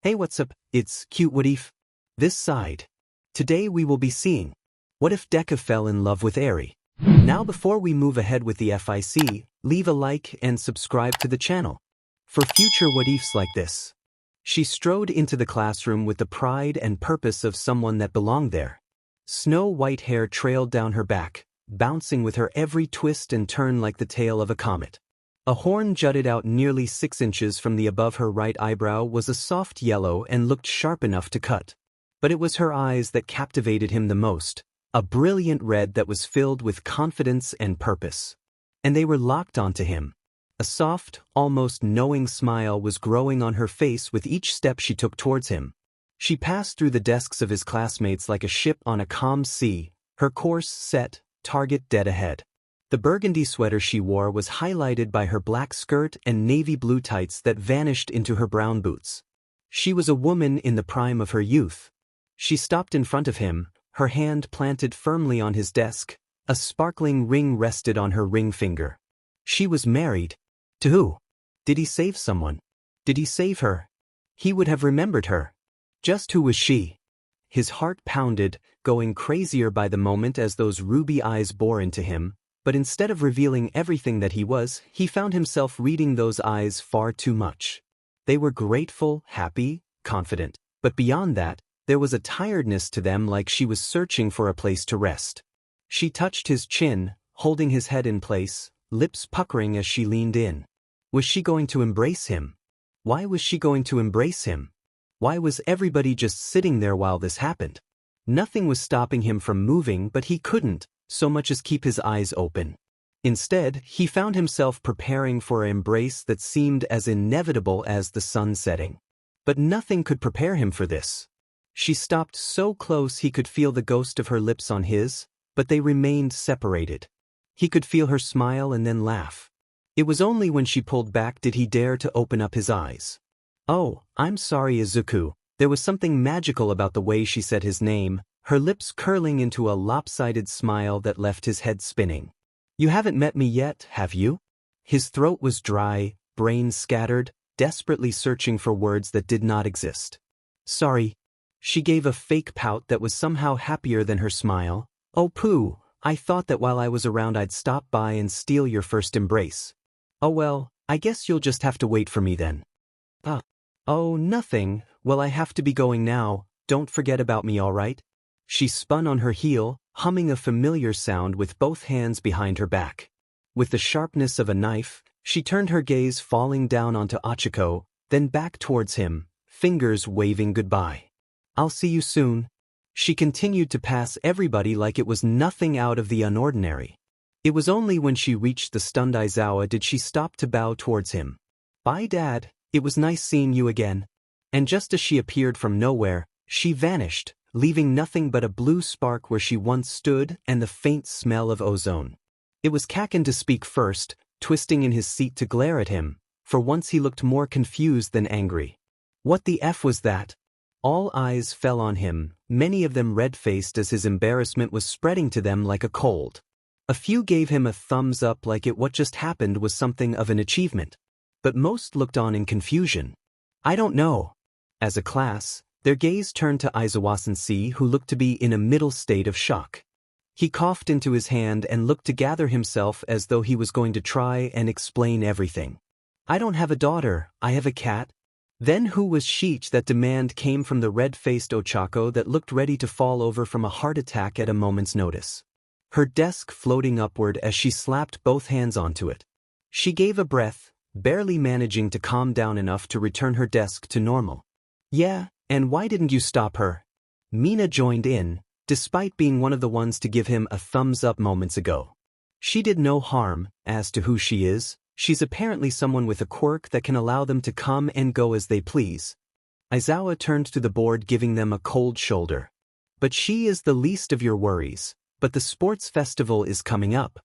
Hey, what's up? It's cute what if? This side. Today we will be seeing what if Deku fell in love with Eri. Now before we move ahead with the FIC, leave a like and subscribe to the channel for future what ifs like this. She strode into the classroom with the pride and purpose of someone that belonged there. Snow-white hair trailed down her back, bouncing with her every twist and turn like the tail of a comet. A horn jutted out nearly 6 inches from the above her right eyebrow was a soft yellow and looked sharp enough to cut. But it was her eyes that captivated him the most, a brilliant red that was filled with confidence and purpose. And they were locked onto him. A soft, almost knowing smile was growing on her face with each step she took towards him. She passed through the desks of his classmates like a ship on a calm sea, her course set, target dead ahead. The burgundy sweater she wore was highlighted by her black skirt and navy blue tights that vanished into her brown boots. She was a woman in the prime of her youth. She stopped in front of him, her hand planted firmly on his desk. A sparkling ring rested on her ring finger. She was married. To who? Did he save someone? Did he save her? He would have remembered her. Just who was she? His heart pounded, going crazier by the moment as those ruby eyes bore into him, but instead of revealing everything that he was, he found himself reading those eyes far too much. They were grateful, happy, confident, but beyond that, there was a tiredness to them like she was searching for a place to rest. She touched his chin, holding his head in place, lips puckering as she leaned in. Was she going to embrace him? Why was she going to embrace him? Why was everybody just sitting there while this happened? Nothing was stopping him from moving, but he couldn't, so much as keep his eyes open. Instead, he found himself preparing for an embrace that seemed as inevitable as the sun setting. But nothing could prepare him for this. She stopped so close he could feel the ghost of her lips on his, but they remained separated. He could feel her smile and then laugh. It was only when she pulled back did he dare to open up his eyes. Oh, I'm sorry, Izuku. There was something magical about the way she said his name, her lips curling into a lopsided smile that left his head spinning. You haven't met me yet, have you? His throat was dry, brain scattered, desperately searching for words that did not exist. Sorry. She gave a fake pout that was somehow happier than her smile. Oh pooh, I thought that while I was around I'd stop by and steal your first embrace. Oh well, I guess you'll just have to wait for me then. Oh, nothing. Well, I have to be going now. Don't forget about me, all right? She spun on her heel, humming a familiar sound with both hands behind her back. With the sharpness of a knife, she turned her gaze falling down onto Achiko, then back towards him, fingers waving goodbye. I'll see you soon. She continued to pass everybody like it was nothing out of the unordinary. It was only when she reached the stunned Aizawa did she stop to bow towards him. Bye, Dad. It was nice seeing you again. And just as she appeared from nowhere, she vanished, leaving nothing but a blue spark where she once stood and the faint smell of ozone. It was Kaken to speak first, twisting in his seat to glare at him. For once he looked more confused than angry. What the F was that? All eyes fell on him, many of them red-faced as his embarrassment was spreading to them like a cold. A few gave him a thumbs up like what just happened was something of an achievement. But most looked on in confusion. I don't know. As a class, their gaze turned to Aizawa-sensei, who looked to be in a middle state of shock. He coughed into his hand and looked to gather himself as though he was going to try and explain everything. I don't have a daughter, I have a cat. Then who was Sheich? That demand came from the red-faced Ochako that looked ready to fall over from a heart attack at a moment's notice. Her desk floating upward as she slapped both hands onto it. She gave a breath, barely managing to calm down enough to return her desk to normal. Yeah, and why didn't you stop her? Mina joined in, despite being one of the ones to give him a thumbs up moments ago. She did no harm. As to who she is, she's apparently someone with a quirk that can allow them to come and go as they please. Aizawa turned to the board, giving them a cold shoulder. But she is the least of your worries. But the sports festival is coming up.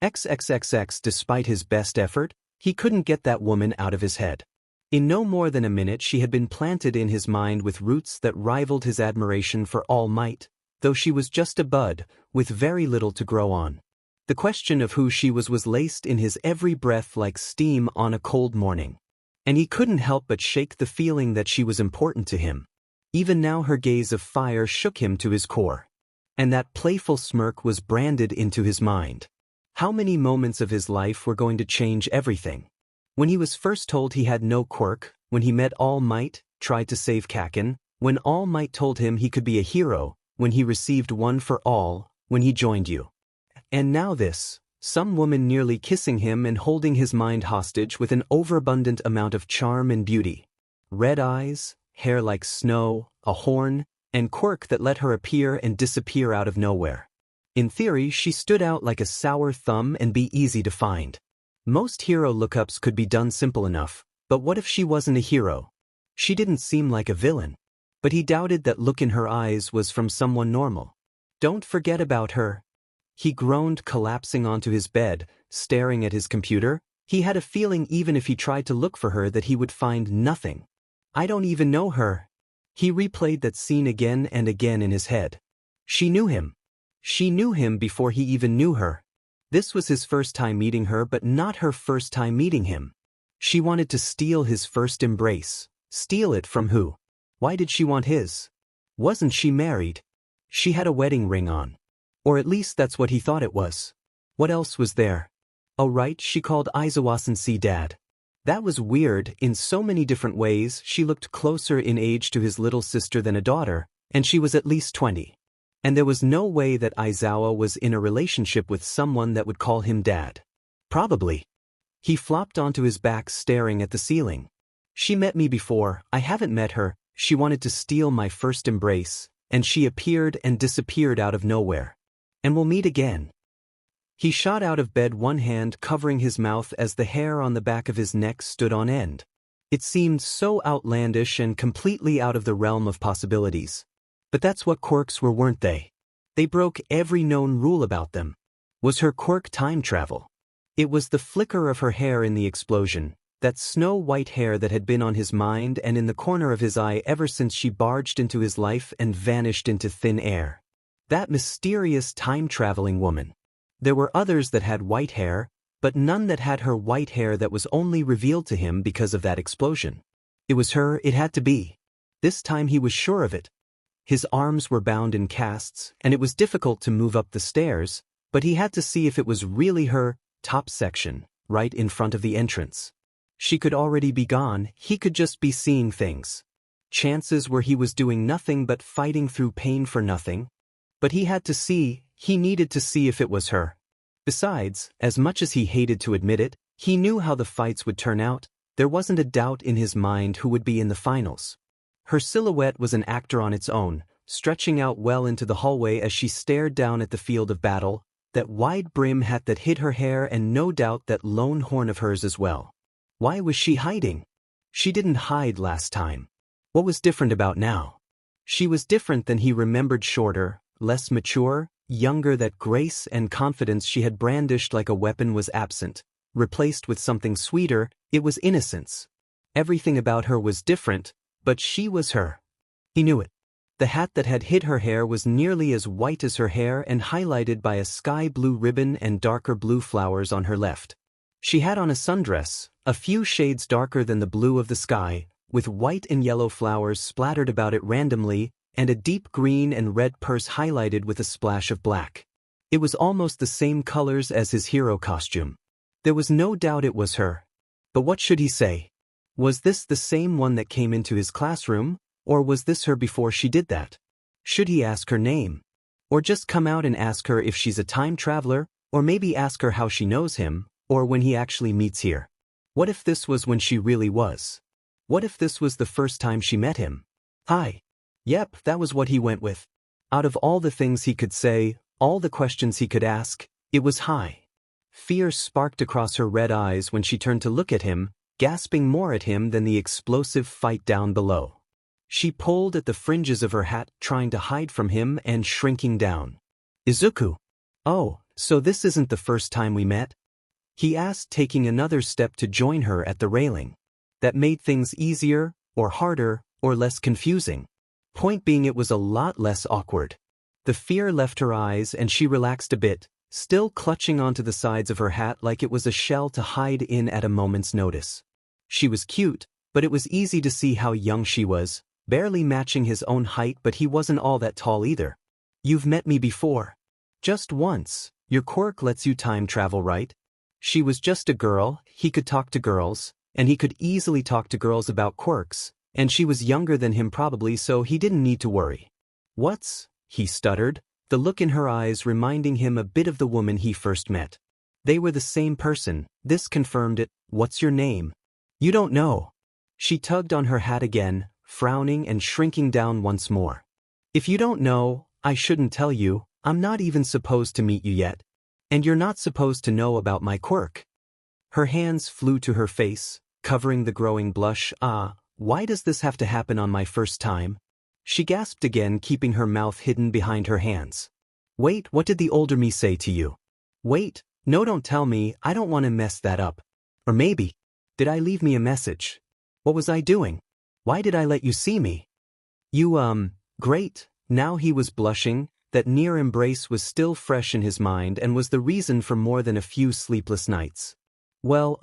XXXX. Despite his best effort, he couldn't get that woman out of his head. In no more than a minute she had been planted in his mind with roots that rivaled his admiration for All Might, though she was just a bud, with very little to grow on. The question of who she was laced in his every breath like steam on a cold morning. And he couldn't help but shake the feeling that she was important to him. Even now her gaze of fire shook him to his core. And that playful smirk was branded into his mind. How many moments of his life were going to change everything? When he was first told he had no quirk, when he met All Might, tried to save Kaken, when All Might told him he could be a hero, when he received one for all, when he joined you. And now this, some woman nearly kissing him and holding his mind hostage with an overabundant amount of charm and beauty. Red eyes, hair like snow, a horn, and quirk that let her appear and disappear out of nowhere. In theory, she stood out like a sour thumb and be easy to find. Most hero lookups could be done simple enough, but what if she wasn't a hero? She didn't seem like a villain. But he doubted that look in her eyes was from someone normal. Don't forget about her. He groaned, collapsing onto his bed, staring at his computer. He had a feeling even if he tried to look for her that he would find nothing. I don't even know her. He replayed that scene again and again in his head. She knew him. She knew him before he even knew her. This was his first time meeting her, but not her first time meeting him. She wanted to steal his first embrace. Steal it from who? Why did she want his? Wasn't she married? She had a wedding ring on. Or at least that's what he thought it was. What else was there? Oh right, she called Izuku dad. That was weird. In so many different ways, she looked closer in age to his little sister than a daughter, and she was at least 20. And there was no way that Aizawa was in a relationship with someone that would call him dad. Probably. He flopped onto his back staring at the ceiling. She met me before, I haven't met her. She wanted to steal my first embrace, and she appeared and disappeared out of nowhere. And we'll meet again. He shot out of bed, one hand covering his mouth as the hair on the back of his neck stood on end. It seemed so outlandish and completely out of the realm of possibilities. But that's what quirks were, weren't they? They broke every known rule about them. Was her quirk time travel? It was the flicker of her hair in the explosion. That snow-white hair that had been on his mind and in the corner of his eye ever since she barged into his life and vanished into thin air. That mysterious time-traveling woman. There were others that had white hair, but none that had her white hair that was only revealed to him because of that explosion. It was her, it had to be. This time he was sure of it. His arms were bound in casts, and it was difficult to move up the stairs, but he had to see if it was really her, top section, right in front of the entrance. She could already be gone, he could just be seeing things. Chances were he was doing nothing but fighting through pain for nothing. But he had to see, he needed to see if it was her. Besides, as much as he hated to admit it, he knew how the fights would turn out. There wasn't a doubt in his mind who would be in the finals. Her silhouette was an actor on its own, stretching out well into the hallway as she stared down at the field of battle, that wide brim hat that hid her hair and no doubt that lone horn of hers as well. Why was she hiding? She didn't hide last time. What was different about now? She was different than he remembered, shorter, less mature, younger. That grace and confidence she had brandished like a weapon was absent, replaced with something sweeter. It was innocence. Everything about her was different, but she was her. He knew it. The hat that had hid her hair was nearly as white as her hair and highlighted by a sky blue ribbon and darker blue flowers on her left. She had on a sundress, a few shades darker than the blue of the sky, with white and yellow flowers splattered about it randomly, and a deep green and red purse highlighted with a splash of black. It was almost the same colors as his hero costume. There was no doubt it was her. But what should he say? Was this the same one that came into his classroom, or was this her before she did that? Should he ask her name? Or just come out and ask her if she's a time traveler, or maybe ask her how she knows him, or when he actually meets here? What if this was when she really was? What if this was the first time she met him? Hi. Yep, that was what he went with. Out of all the things he could say, all the questions he could ask, it was hi. Fear sparked across her red eyes when she turned to look at him, gasping more at him than the explosive fight down below. She pulled at the fringes of her hat, trying to hide from him and shrinking down. Izuku. Oh, so this isn't the first time we met? He asked, taking another step to join her at the railing. That made things easier, or harder, or less confusing. Point being, it was a lot less awkward. The fear left her eyes and she relaxed a bit, still clutching onto the sides of her hat like it was a shell to hide in at a moment's notice. She was cute, but it was easy to see how young she was, barely matching his own height, but he wasn't all that tall either. You've met me before. Just once. Your quirk lets you time travel, right? She was just a girl, he could talk to girls, and he could easily talk to girls about quirks, and she was younger than him probably, so he didn't need to worry. What's? He stuttered, the look in her eyes reminding him a bit of the woman he first met. They were the same person, this confirmed it. What's your name? You don't know. She tugged on her hat again, frowning and shrinking down once more. If you don't know, I shouldn't tell you. I'm not even supposed to meet you yet. And you're not supposed to know about my quirk. Her hands flew to her face, covering the growing blush. Why does this have to happen on my first time? She gasped again, keeping her mouth hidden behind her hands. Wait, what did the older me say to you? Wait, no, don't tell me, I don't want to mess that up. Or maybe, did I leave me a message? What was I doing? Why did I let you see me? Great. Now he was blushing. That near embrace was still fresh in his mind and was the reason for more than a few sleepless nights. Well,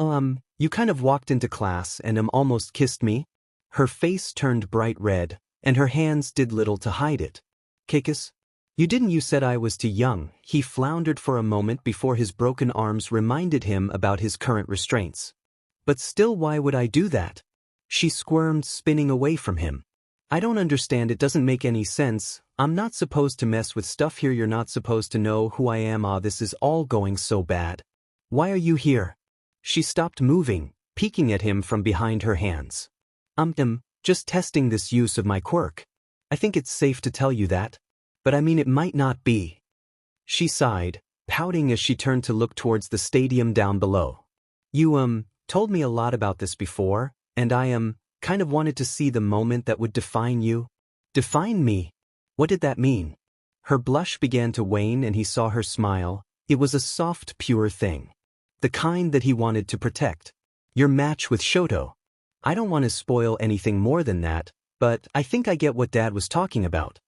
you kind of walked into class and almost kissed me. Her face turned bright red, and her hands did little to hide it. Kikus? You said I was too young. He floundered for a moment before his broken arms reminded him about his current restraints. But still, why would I do that? She squirmed, spinning away from him. I don't understand, it doesn't make any sense. I'm not supposed to mess with stuff here, you're not supposed to know who I am. This is all going so bad. Why are you here? She stopped moving, peeking at him from behind her hands. Just testing this use of my quirk. I think it's safe to tell you that. But I mean, it might not be. She sighed, pouting as she turned to look towards the stadium down below. You, told me a lot about this before, and I, kind of wanted to see the moment that would define you. Define me? What did that mean? Her blush began to wane and he saw her smile. It was a soft, pure thing. The kind that he wanted to protect. Your match with Shoto. I don't want to spoil anything more than that, but I think I get what Dad was talking about.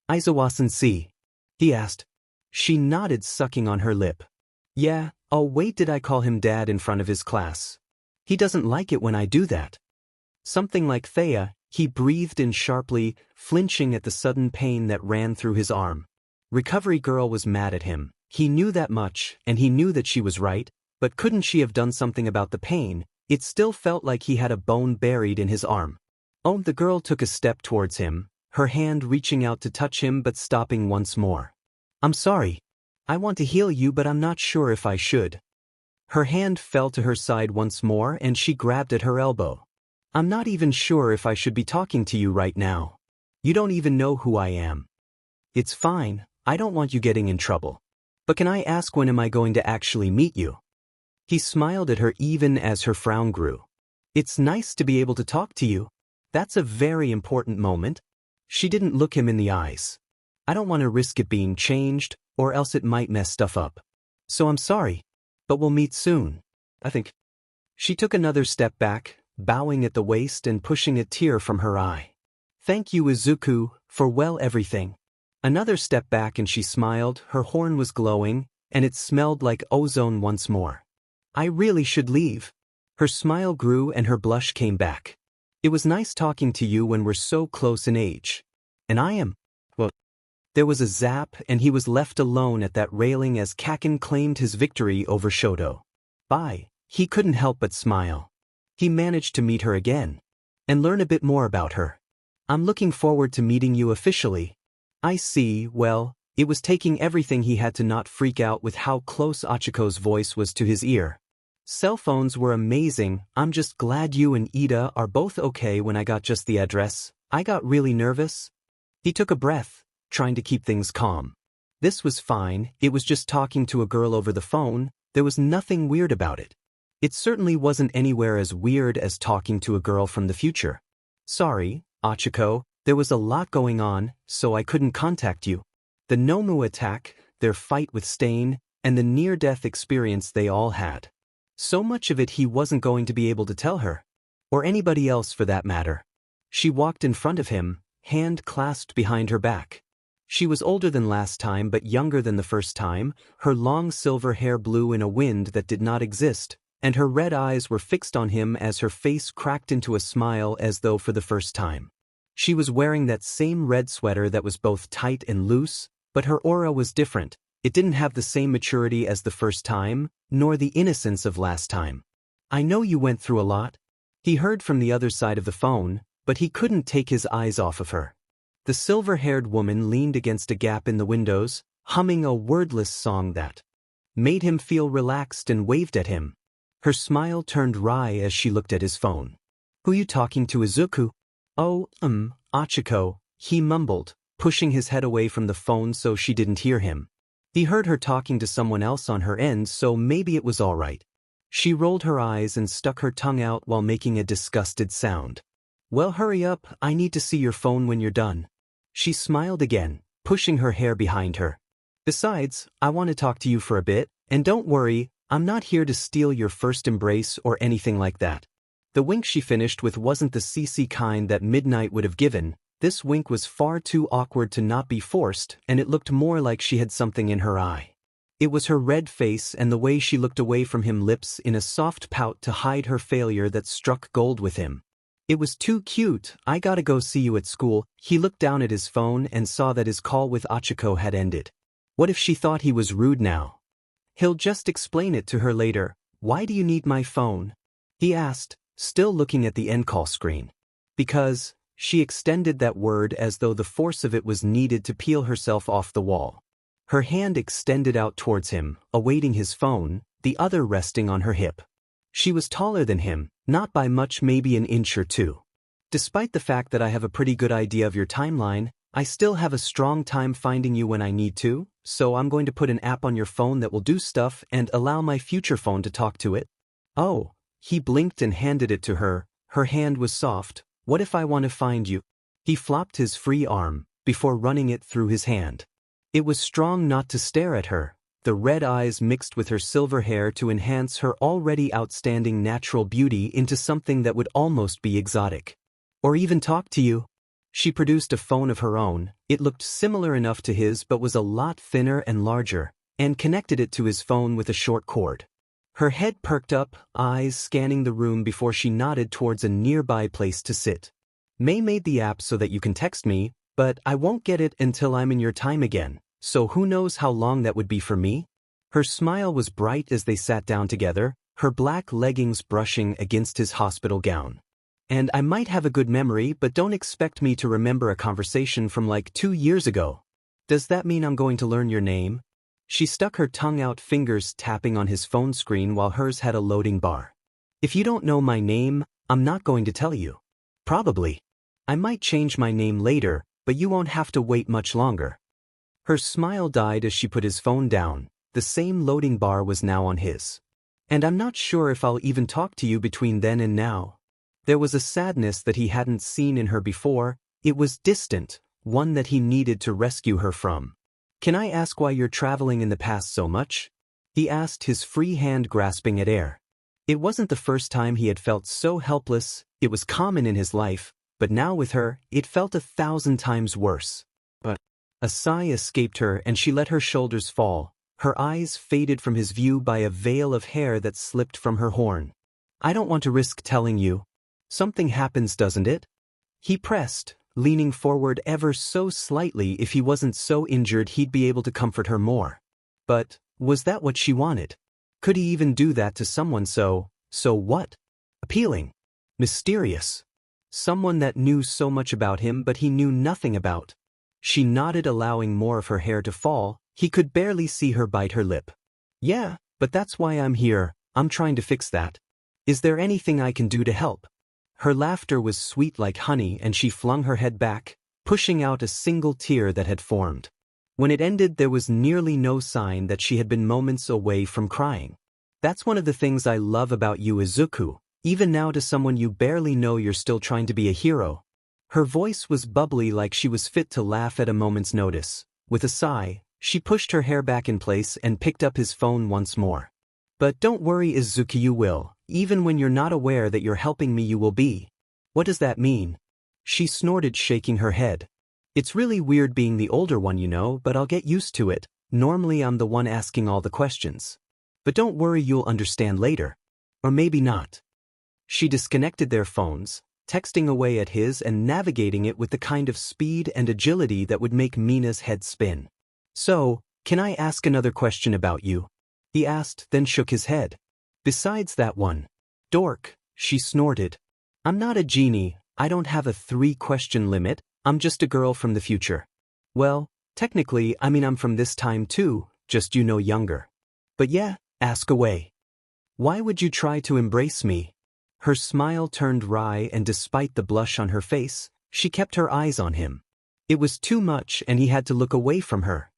Aizawa-sensei? He asked. She nodded, sucking on her lip. Yeah, oh wait, did I call him Dad in front of his class? He doesn't like it when I do that. Something like Thea, he breathed in sharply, flinching at the sudden pain that ran through his arm. Recovery Girl was mad at him. He knew that much, and he knew that she was right, but couldn't she have done something about the pain? It still felt like he had a bone buried in his arm. Oh, the girl took a step towards him, her hand reaching out to touch him but stopping once more. I'm sorry. I want to heal you, but I'm not sure if I should. Her hand fell to her side once more and she grabbed at her elbow. I'm not even sure if I should be talking to you right now. You don't even know who I am. It's fine, I don't want you getting in trouble. But can I ask, when am I going to actually meet you? He smiled at her even as her frown grew. It's nice to be able to talk to you. That's a very important moment. She didn't look him in the eyes. I don't want to risk it being changed, or else it might mess stuff up. So I'm sorry. But we'll meet soon, I think. She took another step back, bowing at the waist and pushing a tear from her eye. Thank you, Izuku, for everything. Another step back and she smiled, her horn was glowing, and it smelled like ozone once more. I really should leave. Her smile grew and her blush came back. It was nice talking to you when we're so close in age. And I am. Well, there was a zap and he was left alone at that railing as Kaken claimed his victory over Shoto. Bye. He couldn't help but smile. He managed to meet her again. And learn a bit more about her. I'm looking forward to meeting you officially. I see, well, it was taking everything he had to not freak out with how close Achiko's voice was to his ear. Cell phones were amazing. I'm just glad you and Ida are both okay. When I got just the address, I got really nervous. He took a breath, trying to keep things calm. This was fine, it was just talking to a girl over the phone, there was nothing weird about it. It certainly wasn't anywhere as weird as talking to a girl from the future. Sorry, Achiko, there was a lot going on, so I couldn't contact you. The Nomu attack, their fight with Stain, and the near-death experience they all had. So much of it he wasn't going to be able to tell her. Or anybody else for that matter. She walked in front of him, hand clasped behind her back. She was older than last time but younger than the first time, her long silver hair blew in a wind that did not exist, and her red eyes were fixed on him as her face cracked into a smile as though for the first time. She was wearing that same red sweater that was both tight and loose, but her aura was different. It didn't have the same maturity as the first time, nor the innocence of last time. "I know you went through a lot." He heard from the other side of the phone, but he couldn't take his eyes off of her. The silver-haired woman leaned against a gap in the windows, humming a wordless song that made him feel relaxed and waved at him. Her smile turned wry as she looked at his phone. "Who you talking to, Izuku?" "Oh, Achiko," he mumbled, pushing his head away from the phone so she didn't hear him. He heard her talking to someone else on her end, so maybe it was all right. She rolled her eyes and stuck her tongue out while making a disgusted sound. "Well, hurry up, I need to see your phone when you're done." She smiled again, pushing her hair behind her. "Besides, I want to talk to you for a bit, and don't worry, I'm not here to steal your first embrace or anything like that." The wink she finished with wasn't the CC kind that Midnight would have given. This wink was far too awkward to not be forced, and it looked more like she had something in her eye. It was her red face and the way she looked away from him, lips in a soft pout to hide her failure, that struck gold with him. "It was too cute. I gotta go see you at school." He looked down at his phone and saw that his call with Achiko had ended. What if she thought he was rude now? "He'll just explain it to her later." "Why do you need my phone?" he asked, still looking at the end call screen. "Because," she extended that word as though the force of it was needed to peel herself off the wall. Her hand extended out towards him, awaiting his phone, the other resting on her hip. She was taller than him, not by much, maybe an inch or two. "Despite the fact that I have a pretty good idea of your timeline, I still have a strong time finding you when I need to, so I'm going to put an app on your phone that will do stuff and allow my future phone to talk to it." "Oh." He blinked and handed it to her. Her hand was soft. "What if I want to find you?" He flopped his free arm, before running it through his hand. It was strong not to stare at her, the red eyes mixed with her silver hair to enhance her already outstanding natural beauty into something that would almost be exotic. "Or even talk to you." She produced a phone of her own. It looked similar enough to his but was a lot thinner and larger, and connected it to his phone with a short cord. Her head perked up, eyes scanning the room before she nodded towards a nearby place to sit. "May made the app so that you can text me, but I won't get it until I'm in your time again, so who knows how long that would be for me?" Her smile was bright as they sat down together, her black leggings brushing against his hospital gown. "And I might have a good memory, but don't expect me to remember a conversation from like 2 years ago." "Does that mean I'm going to learn your name?" She stuck her tongue out, fingers tapping on his phone screen while hers had a loading bar. "If you don't know my name, I'm not going to tell you." "Probably. I might change my name later, but you won't have to wait much longer." Her smile died as she put his phone down. The same loading bar was now on his. "And I'm not sure if I'll even talk to you between then and now." There was a sadness that he hadn't seen in her before. It was distant, one that he needed to rescue her from. "Can I ask why you're traveling in the past so much?" he asked, his free hand grasping at air. It wasn't the first time he had felt so helpless. It was common in his life, but now with her, it felt 1,000 times worse. But a sigh escaped her and she let her shoulders fall. Her eyes faded from his view by a veil of hair that slipped from her horn. "I don't want to risk telling you. Something happens, doesn't it?" He pressed, leaning forward ever so slightly. If he wasn't so injured, he'd be able to comfort her more. But was that what she wanted? Could he even do that to someone so what? Appealing. Mysterious. Someone that knew so much about him but he knew nothing about. She nodded, allowing more of her hair to fall. He could barely see her bite her lip. "Yeah, but that's why I'm here. I'm trying to fix that. Is there anything I can do to help?" Her laughter was sweet like honey and she flung her head back, pushing out a single tear that had formed. When it ended, there was nearly no sign that she had been moments away from crying. "That's one of the things I love about you, Izuku. Even now, to someone you barely know, you're still trying to be a hero." Her voice was bubbly, like she was fit to laugh at a moment's notice. With a sigh, she pushed her hair back in place and picked up his phone once more. "But don't worry, Izuku, you will. Even when you're not aware that you're helping me, you will be." "What does that mean?" She snorted, shaking her head. "It's really weird being the older one, you know, but I'll get used to it. Normally I'm the one asking all the questions. But don't worry, you'll understand later." Or maybe not. She disconnected their phones, texting away at his and navigating it with the kind of speed and agility that would make Mina's head spin. So, can I ask another question about you? He asked, then shook his head. Besides that one. Dork, she snorted. I'm not a genie, I don't have a 3-question limit, I'm just a girl from the future. Well, technically, I'm from this time too, just younger. But yeah, ask away. Why would you try to embrace me? Her smile turned wry, and despite the blush on her face, she kept her eyes on him. It was too much and he had to look away from her.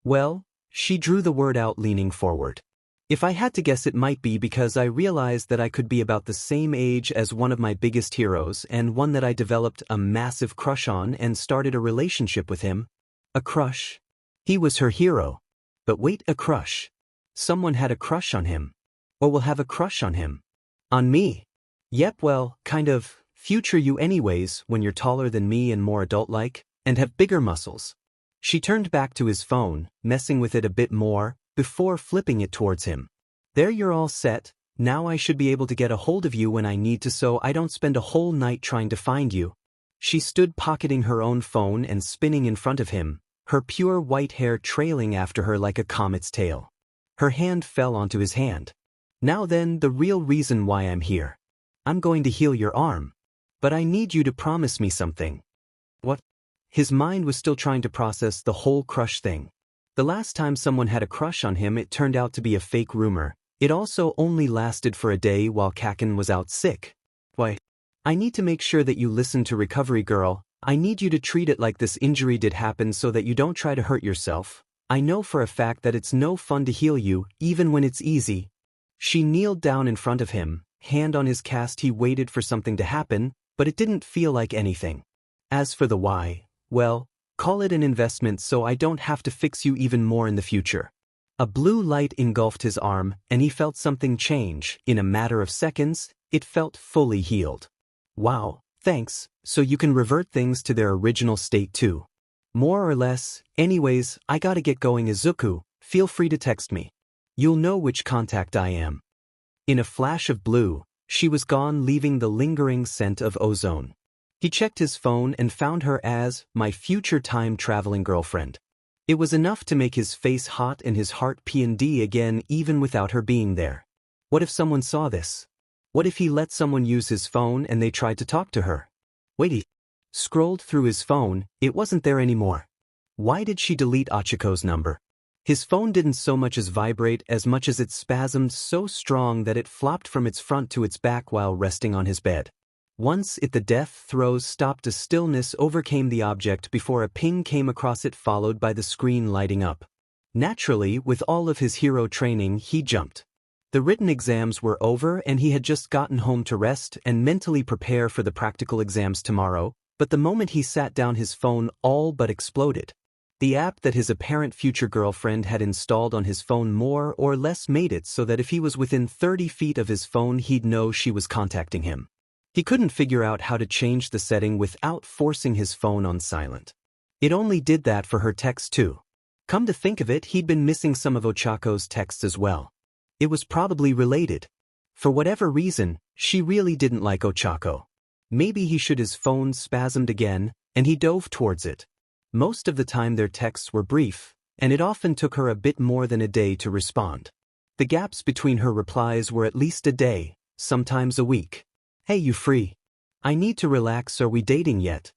Well, she drew the word out, leaning forward. If I had to guess, it might be because I realized that I could be about the same age as one of my biggest heroes and one that I developed a massive crush on and started a relationship with him. A crush. He was her hero. But wait, a crush. Someone had a crush on him. Or will have a crush on him. On me. Yep, well, kind of, future you anyways, when you're taller than me and more adult-like, and have bigger muscles. She turned back to his phone, messing with it a bit more, before flipping it towards him. There, you're all set, now I should be able to get a hold of you when I need to so I don't spend a whole night trying to find you. She stood pocketing her own phone and spinning in front of him, her pure white hair trailing after her like a comet's tail. Her hand fell onto his hand. Now then, the real reason why I'm here. I'm going to heal your arm. But I need you to promise me something. What? His mind was still trying to process the whole crush thing. The last time someone had a crush on him, it turned out to be a fake rumor. It also only lasted for a day while Kaken was out sick. Why? I need to make sure that you listen to Recovery Girl. I need you to treat it like this injury did happen so that you don't try to hurt yourself. I know for a fact that it's no fun to heal you, even when it's easy. She kneeled down in front of him, hand on his cast. He waited for something to happen, but it didn't feel like anything. As for the why, well, call it an investment so I don't have to fix you even more in the future. A blue light engulfed his arm, and he felt something change. In a matter of seconds, it felt fully healed. Wow, thanks, so you can revert things to their original state too. More or less. Anyways, I gotta get going. Izuku, feel free to text me. You'll know which contact I am. In a flash of blue, she was gone, leaving the lingering scent of ozone. He checked his phone and found her as my future time-traveling girlfriend. It was enough to make his face hot and his heart P&D again, even without her being there. What if someone saw this? What if he let someone use his phone and they tried to talk to her? Wait, he scrolled through his phone, it wasn't there anymore. Why did she delete Achiko's number? His phone didn't so much as vibrate as much as it spasmed so strong that it flopped from its front to its back while resting on his bed. Once the death throes stopped, a stillness overcame the object before a ping came across it, followed by the screen lighting up. Naturally, with all of his hero training, he jumped. The written exams were over and he had just gotten home to rest and mentally prepare for the practical exams tomorrow, but the moment he sat down, his phone all but exploded. The app that his apparent future girlfriend had installed on his phone more or less made it so that if he was within 30 feet of his phone, he'd know she was contacting him. He couldn't figure out how to change the setting without forcing his phone on silent. It only did that for her texts too. Come to think of it, he'd been missing some of Ochako's texts as well. It was probably related. For whatever reason, she really didn't like Ochako. Maybe he should. His phone spasmed again, and he dove towards it. Most of the time their texts were brief, and it often took her a bit more than a day to respond. The gaps between her replies were at least a day, sometimes a week. Hey, you free? I need to relax. Are we dating yet?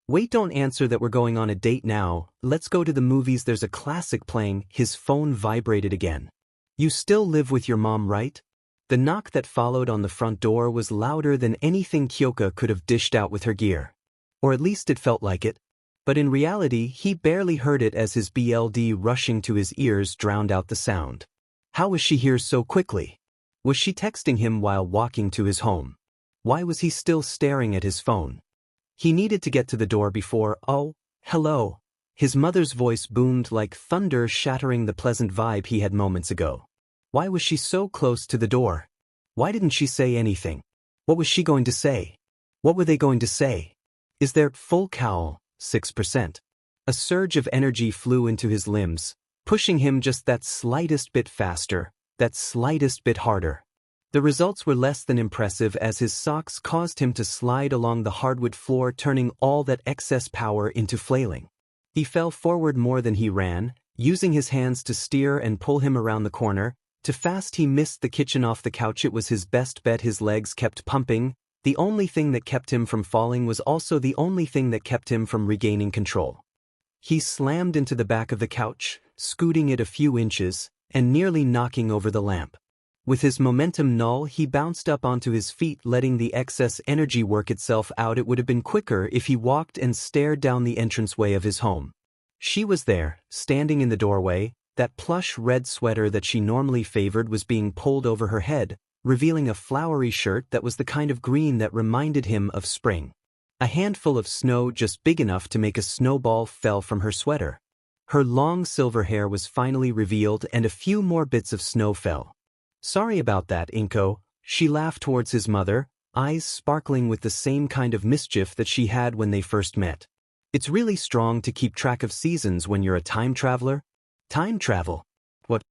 Wait, don't answer that. We're going on a date now. Let's go to the movies. There's a classic playing. His phone vibrated again. You still live with your mom, right? The knock that followed on the front door was louder than anything Kyoka could have dished out with her gear. Or at least it felt like it. But in reality, he barely heard it as his BLD rushing to his ears drowned out the sound. How was she here so quickly? Was she texting him while walking to his home? Why was he still staring at his phone? He needed to get to the door before, oh, hello. His mother's voice boomed like thunder, shattering the pleasant vibe he had moments ago. Why was she so close to the door? Why didn't she say anything? What was she going to say? What were they going to say? Is there full cowl? 6%. A surge of energy flew into his limbs, pushing him just that slightest bit faster, that slightest bit harder. The results were less than impressive as his socks caused him to slide along the hardwood floor, turning all that excess power into flailing. He fell forward more than he ran, using his hands to steer and pull him around the corner. Too fast he missed the kitchen off the couch. It was his best bet. His legs kept pumping. The only thing that kept him from falling was also the only thing that kept him from regaining control. He slammed into the back of the couch, scooting it a few inches, and nearly knocking over the lamp. With his momentum null, he bounced up onto his feet, letting the excess energy work itself out. It would have been quicker if he walked and stared down the entranceway of his home. She was there, standing in the doorway. That plush red sweater that she normally favored was being pulled over her head, revealing a flowery shirt that was the kind of green that reminded him of spring. A handful of snow just big enough to make a snowball fell from her sweater. Her long silver hair was finally revealed and a few more bits of snow fell. "Sorry about that, Inko," she laughed towards his mother, eyes sparkling with the same kind of mischief that she had when they first met. "It's really strong to keep track of seasons when you're a time traveler." "Time travel? What?"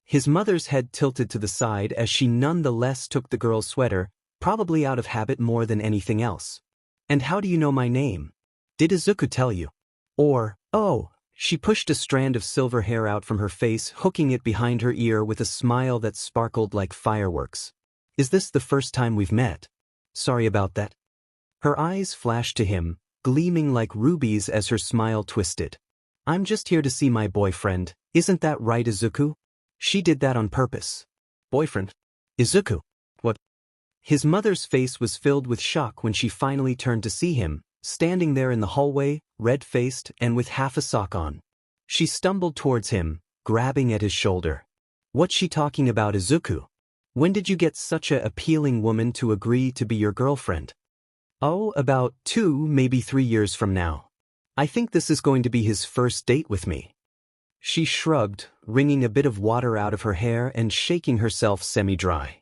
His mother's head tilted to the side as she nonetheless took the girl's sweater, probably out of habit more than anything else. "And how do you know my name? Did Izuku tell you? Or, oh," she pushed a strand of silver hair out from her face, hooking it behind her ear with a smile that sparkled like fireworks. "Is this the first time we've met? Sorry about that." Her eyes flashed to him, gleaming like rubies as her smile twisted. "I'm just here to see my boyfriend, isn't that right, Izuku?" She did that on purpose. "Boyfriend? Izuku? What?" His mother's face was filled with shock when she finally turned to see him, standing there in the hallway, red-faced and with half a sock on. She stumbled towards him, grabbing at his shoulder. "What's she talking about, Izuku? When did you get such a appealing woman to agree to be your girlfriend?" "Oh, about 2, maybe 3 years from now. I think this is going to be his first date with me." She shrugged, wringing a bit of water out of her hair and shaking herself semi-dry.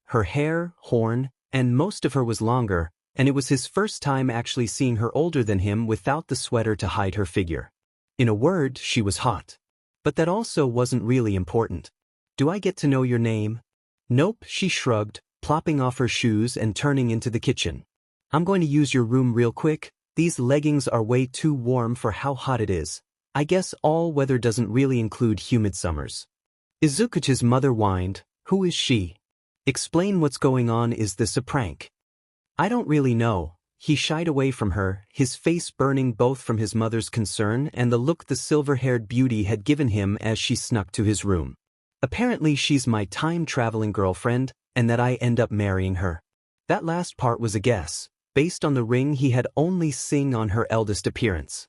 Her hair, horn, and most of her was longer, and it was his first time actually seeing her older than him without the sweater to hide her figure. In a word, she was hot. But that also wasn't really important. "Do I get to know your name?" "Nope," she shrugged, plopping off her shoes and turning into the kitchen. "I'm going to use your room real quick. These leggings are way too warm for how hot it is. I guess all weather doesn't really include humid summers." Izuku's mother whined. "Who is she? Explain what's going on. Is this a prank?" "I don't really know." He shied away from her, his face burning both from his mother's concern and the look the silver-haired beauty had given him as she snuck to his room. "Apparently she's my time-traveling girlfriend, and that I end up marrying her." That last part was a guess, based on the ring he had only seen on her eldest appearance.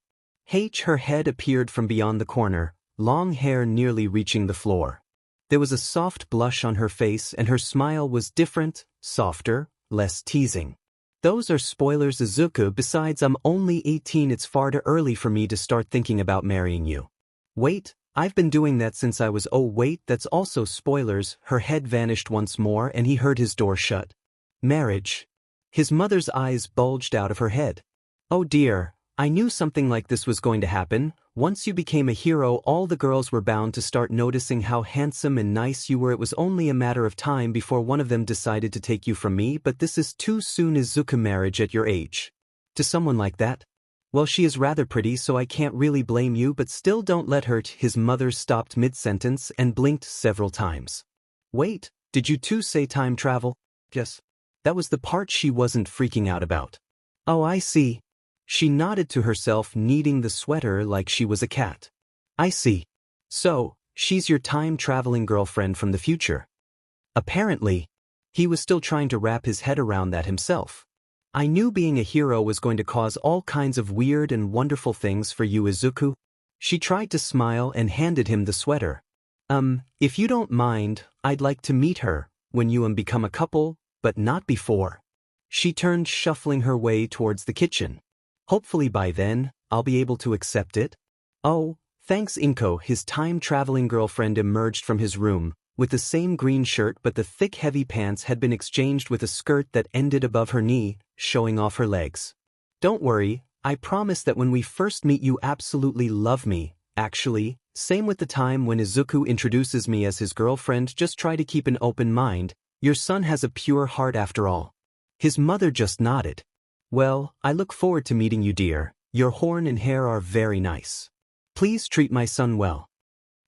Her head appeared from beyond the corner, long hair nearly reaching the floor. There was a soft blush on her face and her smile was different, softer, less teasing. "Those are spoilers, Izuku. Besides, I'm only 18. It's far too early for me to start thinking about marrying you." "Wait, I've been doing that since I was— Oh wait, that's also spoilers." Her head vanished once more and he heard his door shut. "Marriage?" His mother's eyes bulged out of her head. "Oh dear, I knew something like this was going to happen. Once you became a hero, all the girls were bound to start noticing how handsome and nice you were. It was only a matter of time before one of them decided to take you from me, but this is too soon. Izuku, marriage at your age? To someone like that? Well, she is rather pretty, so I can't really blame you, but still don't let her." His mother stopped mid-sentence and blinked several times. "Wait, did you two say time travel?" "Yes." That was the part she wasn't freaking out about. "Oh, I see." She nodded to herself, kneading the sweater like she was a cat. "I see. So, she's your time-traveling girlfriend from the future." Apparently. He was still trying to wrap his head around that himself. "I knew being a hero was going to cause all kinds of weird and wonderful things for you, Izuku." She tried to smile and handed him the sweater. If you don't mind, I'd like to meet her, when you become a couple, but not before." She turned, shuffling her way towards the kitchen. "Hopefully by then, I'll be able to accept it." "Oh, thanks, Inko." His time-traveling girlfriend emerged from his room, with the same green shirt, but the thick heavy pants had been exchanged with a skirt that ended above her knee, showing off her legs. "Don't worry, I promise that when we first meet you absolutely love me. Actually, same with the time when Izuku introduces me as his girlfriend. Just try to keep an open mind, Your son has a pure heart after all. His mother just nodded. Well, I look forward to meeting you, dear. Your horn and hair are very nice. Please treat my son well.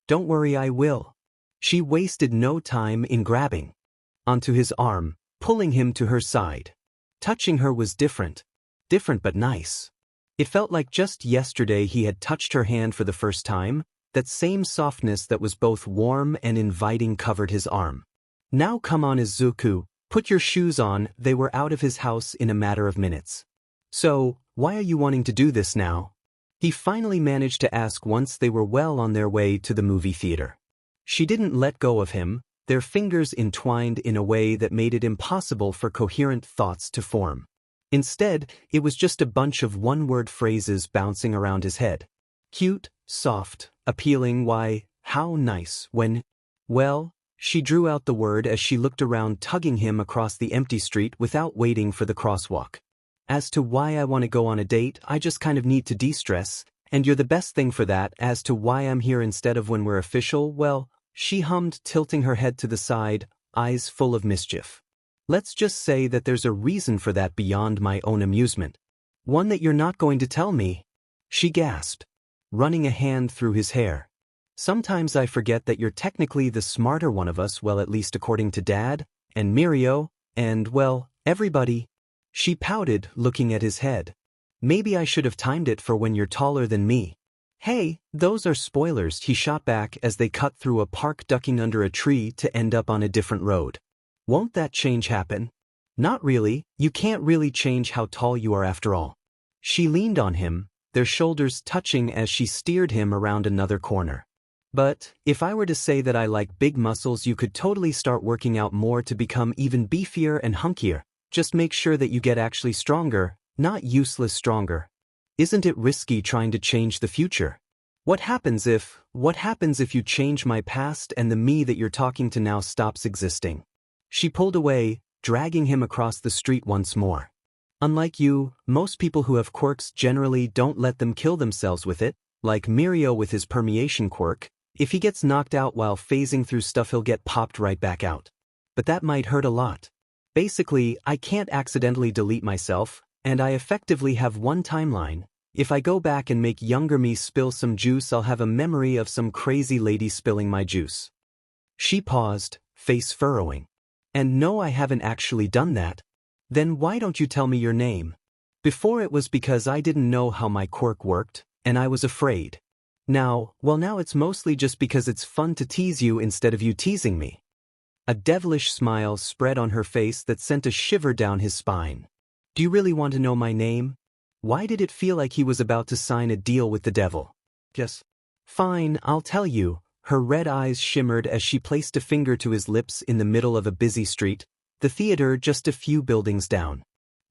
Don't worry, I will. She wasted no time in grabbing onto his arm, pulling him to her side. Touching her was different but nice. It felt like just yesterday he had touched her hand for the first time. That same softness that was both warm and inviting covered his arm. Now come on, Izuku, put your shoes on. They were out of his house in a matter of minutes. So, why are you wanting to do this now? He finally managed to ask once they were well on their way to the movie theater. She didn't let go of him, their fingers entwined in a way that made it impossible for coherent thoughts to form. Instead, it was just a bunch of one-word phrases bouncing around his head. Cute, soft, appealing, why, how nice, when... Well, she drew out the word as she looked around, tugging him across the empty street without waiting for the crosswalk. As to why I want to go on a date, I just kind of need to de-stress, and you're the best thing for that. As to why I'm here instead of when we're official, well, she hummed, tilting her head to the side, eyes full of mischief. Let's just say that there's a reason for that beyond my own amusement. One that you're not going to tell me. She gasped, running a hand through his hair. Sometimes I forget that you're technically the smarter one of us, well, at least according to Dad, and Mirio, and, well, everybody. She pouted, looking at his head. Maybe I should have timed it for when you're taller than me. Hey, those are spoilers, he shot back as they cut through a park, ducking under a tree to end up on a different road. Won't that change happen? Not really, you can't really change how tall you are after all. She leaned on him, their shoulders touching as she steered him around another corner. But, if I were to say that I like big muscles, you could totally start working out more to become even beefier and hunkier. Just make sure that you get actually stronger, not useless stronger. Isn't it risky trying to change the future? What happens if you change my past and the me that you're talking to now stops existing? She pulled away, dragging him across the street once more. Unlike you, most people who have quirks generally don't let them kill themselves with it, like Mirio with his permeation quirk. If he gets knocked out while phasing through stuff, he'll get popped right back out. But that might hurt a lot. Basically, I can't accidentally delete myself, and I effectively have one timeline. If I go back and make younger me spill some juice, I'll have a memory of some crazy lady spilling my juice. She paused, face furrowing. And no, I haven't actually done that. Then why don't you tell me your name? Before it was because I didn't know how my quirk worked, and I was afraid. Now it's mostly just because it's fun to tease you instead of you teasing me. A devilish smile spread on her face that sent a shiver down his spine. Do you really want to know my name? Why did it feel like he was about to sign a deal with the devil? Yes. Fine, I'll tell you. Her red eyes shimmered as she placed a finger to his lips in the middle of a busy street, the theater just a few buildings down.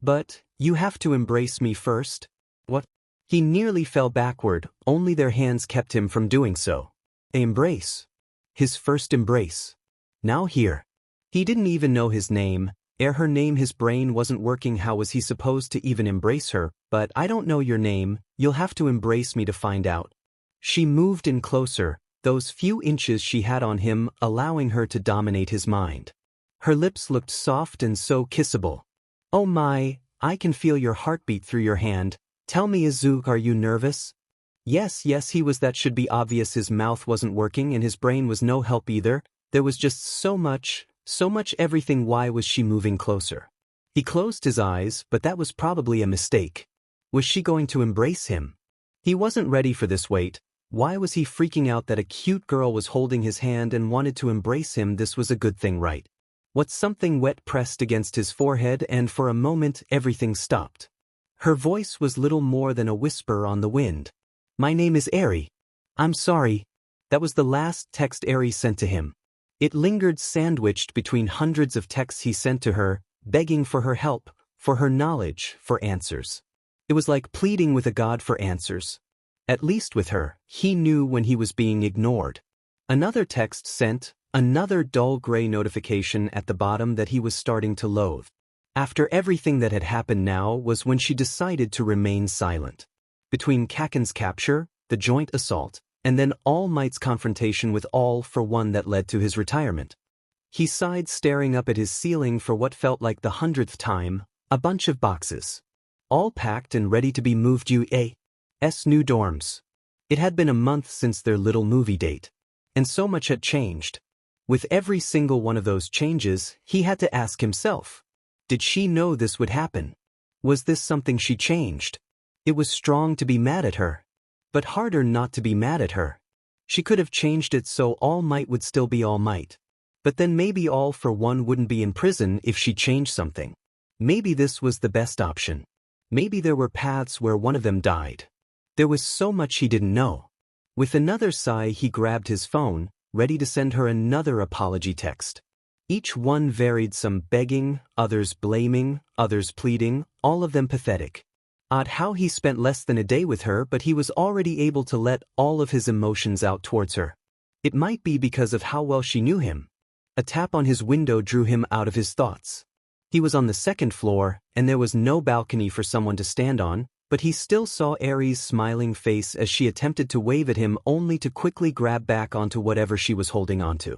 But, you have to embrace me first. What? He nearly fell backward, only their hands kept him from doing so. An embrace. His first embrace. Now here. He didn't even know his name. Ere her name, his brain wasn't working. How was he supposed to even embrace her? But I don't know your name, you'll have to embrace me to find out. She moved in closer, those few inches she had on him allowing her to dominate his mind. Her lips looked soft and so kissable. Oh my, I can feel your heartbeat through your hand. Tell me, Izuku, are you nervous? Yes, he was. That should be obvious. His mouth wasn't working and his brain was no help either. There was just so much everything. Why was she moving closer? He closed his eyes, but that was probably a mistake. Was she going to embrace him? He wasn't ready for this wait. Why was he freaking out that a cute girl was holding his hand and wanted to embrace him? This was a good thing, right? What? Something wet pressed against his forehead, and for a moment everything stopped. Her voice was little more than a whisper on the wind. My name is Eri. I'm sorry. That was the last text Eri sent to him. It lingered sandwiched between hundreds of texts he sent to her, begging for her help, for her knowledge, for answers. It was like pleading with a god for answers. At least with her, he knew when he was being ignored. Another text sent, another dull gray notification at the bottom that he was starting to loathe. After everything that had happened, now was when she decided to remain silent. Between Kaken's capture, the joint assault, and then All Might's confrontation with All for One that led to his retirement. He sighed, staring up at his ceiling for what felt like the 100th time. A bunch of boxes. All packed and ready to be moved UA's new dorms. It had been a month since their little movie date. And so much had changed. With every single one of those changes, he had to ask himself, did she know this would happen? Was this something she changed? It was strong to be mad at her, but harder not to be mad at her. She could have changed it so All Might would still be All Might. But then maybe All for One wouldn't be in prison if she changed something. Maybe this was the best option. Maybe there were paths where one of them died. There was so much he didn't know. With another sigh, he grabbed his phone, ready to send her another apology text. Each one varied, some begging, others blaming, others pleading, all of them pathetic. Odd how he spent less than a day with her, but he was already able to let all of his emotions out towards her. It might be because of how well she knew him. A tap on his window drew him out of his thoughts. He was on the second floor, and there was no balcony for someone to stand on, but he still saw Aries' smiling face as she attempted to wave at him, only to quickly grab back onto whatever she was holding onto.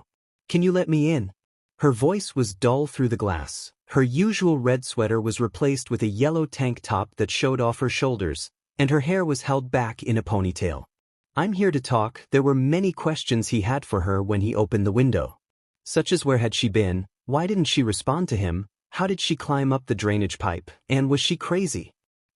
"Can you let me in?" Her voice was dull through the glass. Her usual red sweater was replaced with a yellow tank top that showed off her shoulders, and her hair was held back in a ponytail. "I'm here to talk." There were many questions he had for her when he opened the window. Such as, where had she been? Why didn't she respond to him? How did she climb up the drainage pipe? And was she crazy?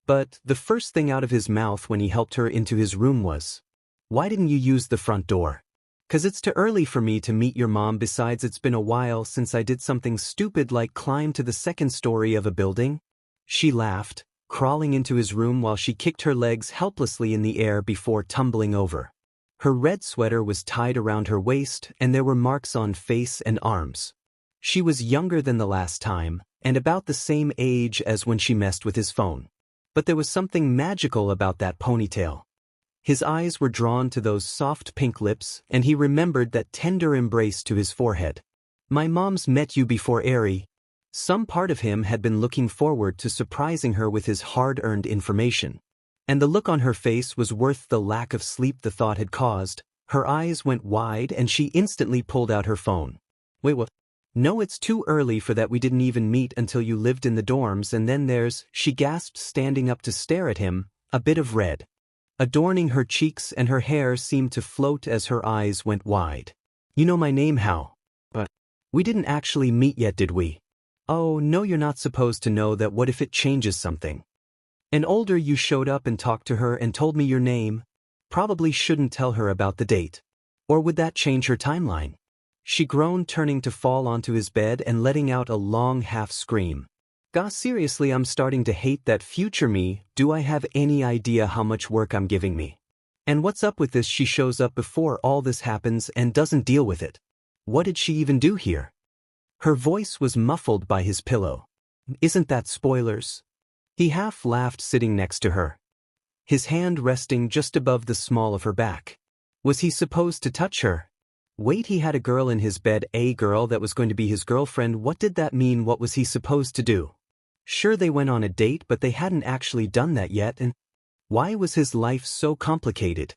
But the first thing out of his mouth when he helped her into his room was, "Why didn't you use the front door?" "'Cause it's too early for me to meet your mom. Besides, it's been a while since I did something stupid like climb to the second story of a building." She laughed, crawling into his room while she kicked her legs helplessly in the air before tumbling over. Her red sweater was tied around her waist, and there were marks on face and arms. She was younger than the last time, and about the same age as when she messed with his phone. But there was something magical about that ponytail. His eyes were drawn to those soft pink lips, and he remembered that tender embrace to his forehead. "My mom's met you before, Eri." Some part of him had been looking forward to surprising her with his hard-earned information. And the look on her face was worth the lack of sleep the thought had caused. Her eyes went wide and she instantly pulled out her phone. "Wait, what?" "No, it's too early for that. We didn't even meet until you lived in the dorms, and then there's," she gasped, standing up to stare at him, a bit of red adorning her cheeks, and her hair seemed to float as her eyes went wide. "You know my name, how? But we didn't actually meet yet, did we?" "Oh, no, you're not supposed to know that. What if it changes something? And older, you showed up and talked to her and told me your name. Probably shouldn't tell her about the date. Or would that change her timeline?" She groaned, turning to fall onto his bed and letting out a long half scream. "God, seriously, I'm starting to hate that future me. Do I have any idea how much work I'm giving me? And what's up with this? She shows up before all this happens and doesn't deal with it. What did she even do here?" Her voice was muffled by his pillow. "Isn't that spoilers?" He half laughed, sitting next to her, his hand resting just above the small of her back. Was he supposed to touch her? Wait, he had a girl in his bed, a girl that was going to be his girlfriend. What did that mean? What was he supposed to do? Sure, they went on a date, but they hadn't actually done that yet, and why was his life so complicated?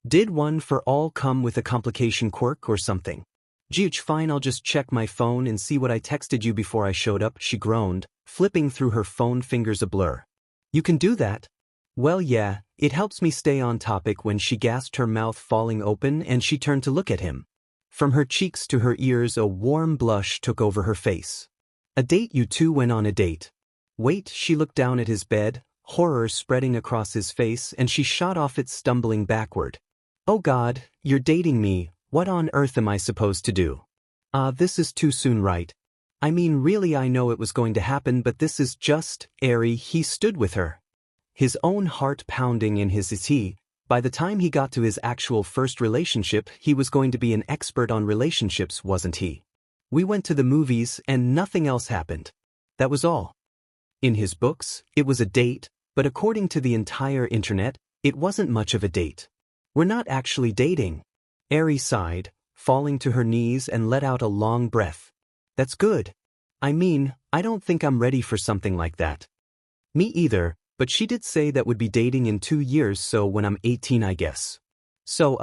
Did One for All come with a complication quirk or something? "Geech, fine, I'll just check my phone and see what I texted you before I showed up," she groaned, flipping through her phone, fingers a blur. "You can do that?" "Well, yeah, it helps me stay on topic." When she gasped, her mouth falling open, and she turned to look at him. From her cheeks to her ears, a warm blush took over her face. "A date? You two went on a date?" "Wait," she looked down at his bed, horror spreading across his face, and she shot off it, stumbling backward. "Oh God, you're dating me. What on earth am I supposed to do?" This is too soon, right? I mean, really, I know it was going to happen, but this is just, Eri." He stood with her, his own heart pounding in his he. By the time he got to his actual first relationship, he was going to be an expert on relationships, wasn't he? "We went to the movies and nothing else happened. That was all." In his books, it was a date, but according to the entire internet, it wasn't much of a date. "We're not actually dating." Eri sighed, falling to her knees, and let out a long breath. "That's good. I mean, I don't think I'm ready for something like that." "Me either, but she did say that would be dating in 2 years, so when I'm 18, I guess." "So,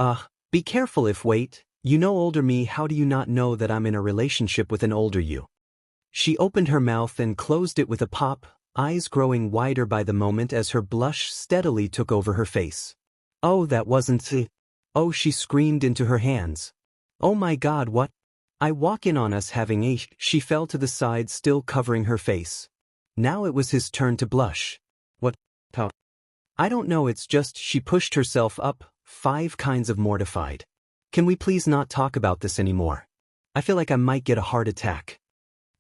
be careful if." "Wait, You know older me, how do you not know that I'm in a relationship with an older you? She opened her mouth and closed it with a pop, eyes growing wider by the moment as her blush steadily took over her face. Oh, that wasn't it. Oh, she screamed into her hands. Oh my God, what? I walk in on us having a. She fell to the side, still covering her face. Now it was his turn to blush. What? How? I don't know, it's just she pushed herself up, 5 kinds of mortified. Can we please not talk about this anymore? I feel like I might get a heart attack.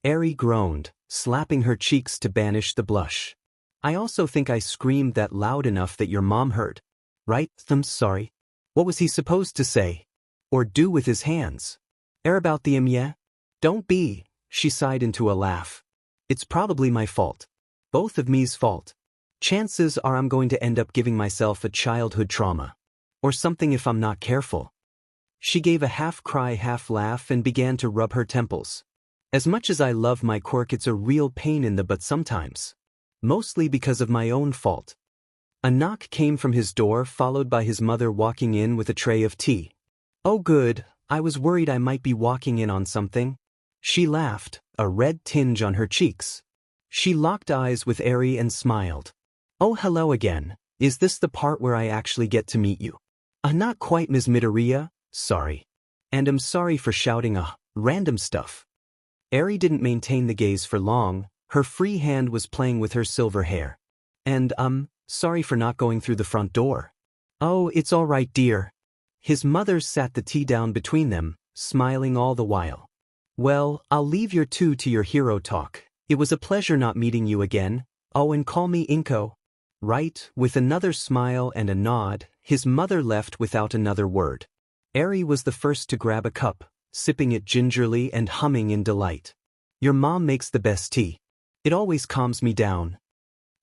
Eri groaned, slapping her cheeks to banish the blush. I also think I screamed that loud enough that your mom heard. Right? I'm sorry. What was he supposed to say? Or do with his hands? About the yeah? Don't be, she sighed into a laugh. It's probably my fault. Both of me's fault. Chances are I'm going to end up giving myself a childhood trauma. Or something if I'm not careful. She gave a half-cry, half-laugh and began to rub her temples. As much as I love my quirk, it's a real pain in the butt sometimes. Mostly because of my own fault. A knock came from his door, followed by his mother walking in with a tray of tea. Oh good, I was worried I might be walking in on something. She laughed, a red tinge on her cheeks. She locked eyes with Eri and smiled. Oh hello again, is this the part where I actually get to meet you? Not quite, Ms. Midoriya. Sorry. And I'm sorry for shouting random stuff. Eri didn't maintain the gaze for long, her free hand was playing with her silver hair. And sorry for not going through the front door. Oh, it's all right, dear. His mother sat the tea down between them, smiling all the while. Well, I'll leave your two to your hero talk. It was a pleasure not meeting you again. Oh, and call me Inko. Right, with another smile and a nod, his mother left without another word. Eri was the first to grab a cup, sipping it gingerly and humming in delight. Your mom makes the best tea. It always calms me down.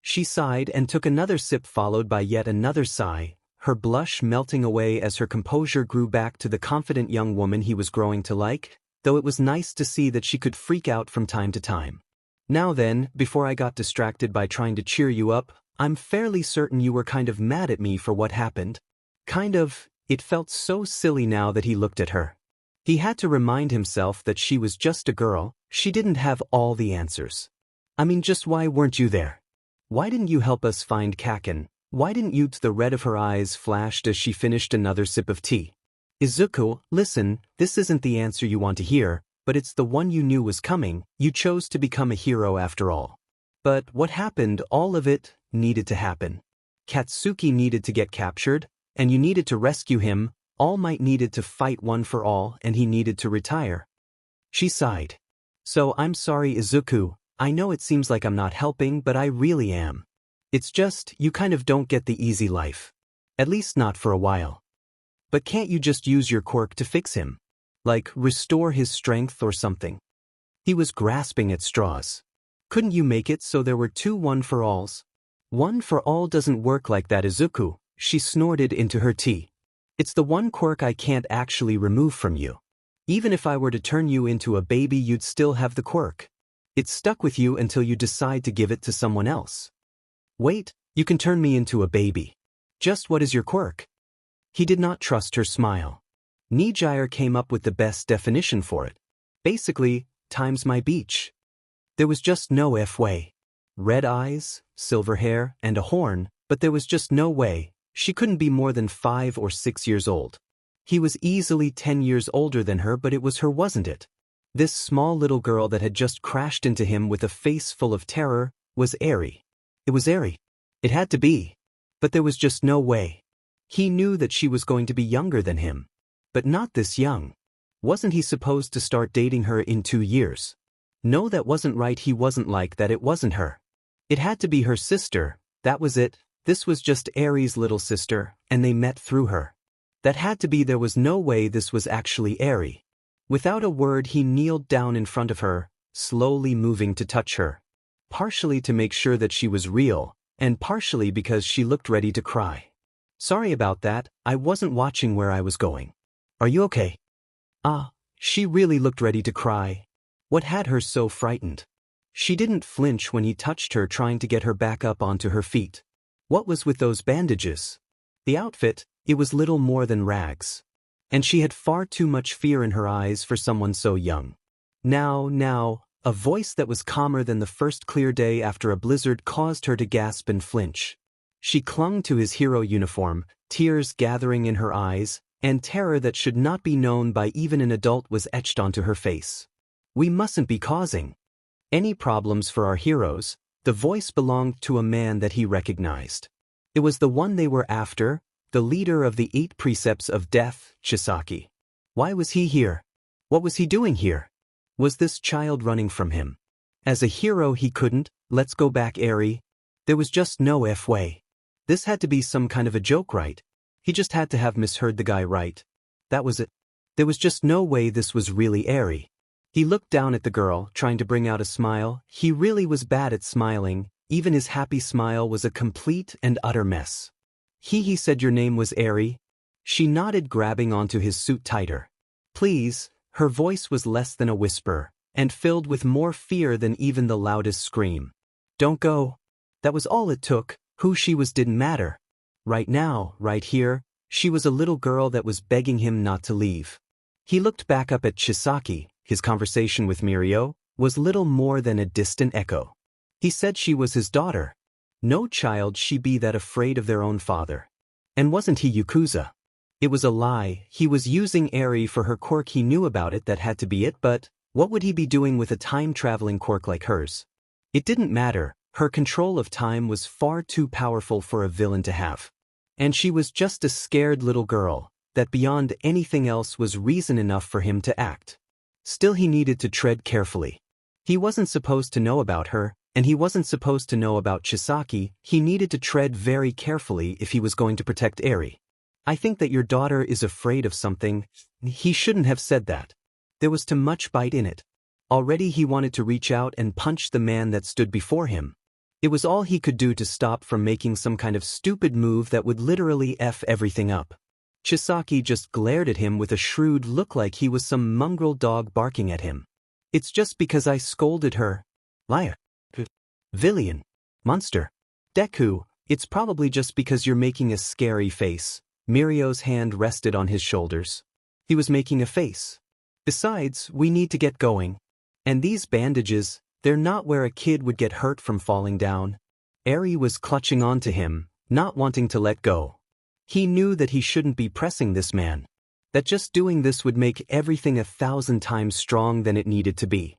She sighed and took another sip, followed by yet another sigh, her blush melting away as her composure grew back to the confident young woman he was growing to like, though it was nice to see that she could freak out from time to time. Now then, before I got distracted by trying to cheer you up, I'm fairly certain you were kind of mad at me for what happened. Kind of. It felt so silly now that he looked at her. He had to remind himself that she was just a girl, she didn't have all the answers. I mean, just why weren't you there? Why didn't you help us find Kaken? Why didn't you? The red of her eyes flashed as she finished another sip of tea. Izuku, listen, this isn't the answer you want to hear, but it's the one you knew was coming. You chose to become a hero after all. But what happened, all of it, needed to happen. Katsuki needed to get captured, and you needed to rescue him. All Might needed to fight one for all, and he needed to retire. She sighed. So I'm sorry, Izuku, I know it seems like I'm not helping, but I really am. It's just, you kind of don't get the easy life. At least not for a while. But can't you just use your quirk to fix him? Like, restore his strength or something? He was grasping at straws. Couldn't you make it so there were 2 one-for-alls? One for all doesn't work like that, Izuku, she snorted into her tea. It's the one quirk I can't actually remove from you. Even if I were to turn you into a baby, you'd still have the quirk. It's stuck with you until you decide to give it to someone else. Wait, you can turn me into a baby. Just what is your quirk? He did not trust her smile. Nijire came up with the best definition for it. Basically, times my beach. There was just no way. Red eyes, silver hair, and a horn, but there was just no way. She couldn't be more than 5 or 6 years old. He was easily 10 years older than her, but it was her, wasn't it? This small little girl that had just crashed into him with a face full of terror was Eri. It was Eri. It had to be. But there was just no way. He knew that she was going to be younger than him. But not this young. Wasn't he supposed to start dating her in 2 years? No, that wasn't right. He wasn't like that. It wasn't her. It had to be her sister. That was it. This was just Eri's little sister, and they met through her. That had to be. There was no way this was actually Eri. Without a word, he kneeled down in front of her, slowly moving to touch her. Partially to make sure that she was real, and partially because she looked ready to cry. Sorry about that, I wasn't watching where I was going. Are you okay? She really looked ready to cry. What had her so frightened? She didn't flinch when he touched her, trying to get her back up onto her feet. What was with those bandages? The outfit, it was little more than rags. and she had far too much fear in her eyes for someone so young. Now, a voice that was calmer than the first clear day after a blizzard caused her to gasp and flinch. She clung to his hero uniform, tears gathering in her eyes, and terror that should not be known by even an adult was etched onto her face. We mustn't be causing any problems for our heroes. The voice belonged to a man that he recognized. It was the one they were after, the leader of the 8 precepts of death, Chisaki. Why was he here? What was he doing here? Was this child running from him? As a hero he couldn't. Let's go back, Eri. There was just no way. This had to be some kind of a joke, right? He just had to have misheard the guy, right? That was it. There was just no way this was really Eri. He looked down at the girl, trying to bring out a smile. He really was bad at smiling. Even his happy smile was a complete and utter mess. He said your name was Eri? She nodded, grabbing onto his suit tighter. Please. Her voice was less than a whisper, and filled with more fear than even the loudest scream. Don't go. That was all it took. Who she was didn't matter. Right now, right here, she was a little girl that was begging him not to leave. He looked back up at Chisaki. His conversation with Mirio was little more than a distant echo. He said she was his daughter. No child should be that afraid of their own father. And wasn't he Yakuza? It was a lie. He was using Eri for her quirk. He knew about it. That had to be it, but what would he be doing with a time-traveling quirk like hers? It didn't matter. Her control of time was far too powerful for a villain to have. And she was just a scared little girl, that beyond anything else was reason enough for him to act. Still, he needed to tread carefully. He wasn't supposed to know about her, and he wasn't supposed to know about Chisaki. He needed to tread very carefully if he was going to protect Eri. I think that your daughter is afraid of something. He shouldn't have said that. There was too much bite in it. Already he wanted to reach out and punch the man that stood before him. It was all he could do to stop from making some kind of stupid move that would literally F everything up. Chisaki just glared at him with a shrewd look, like he was some mongrel dog barking at him. It's just because I scolded her. Liar. Villain. Monster. Deku, it's probably just because you're making a scary face. Mirio's hand rested on his shoulders. He was making a face. Besides, we need to get going. And these bandages, they're not where a kid would get hurt from falling down. Eri was clutching onto him, not wanting to let go. He knew that he shouldn't be pressing this man. That just doing this would make everything 1,000 times strong than it needed to be.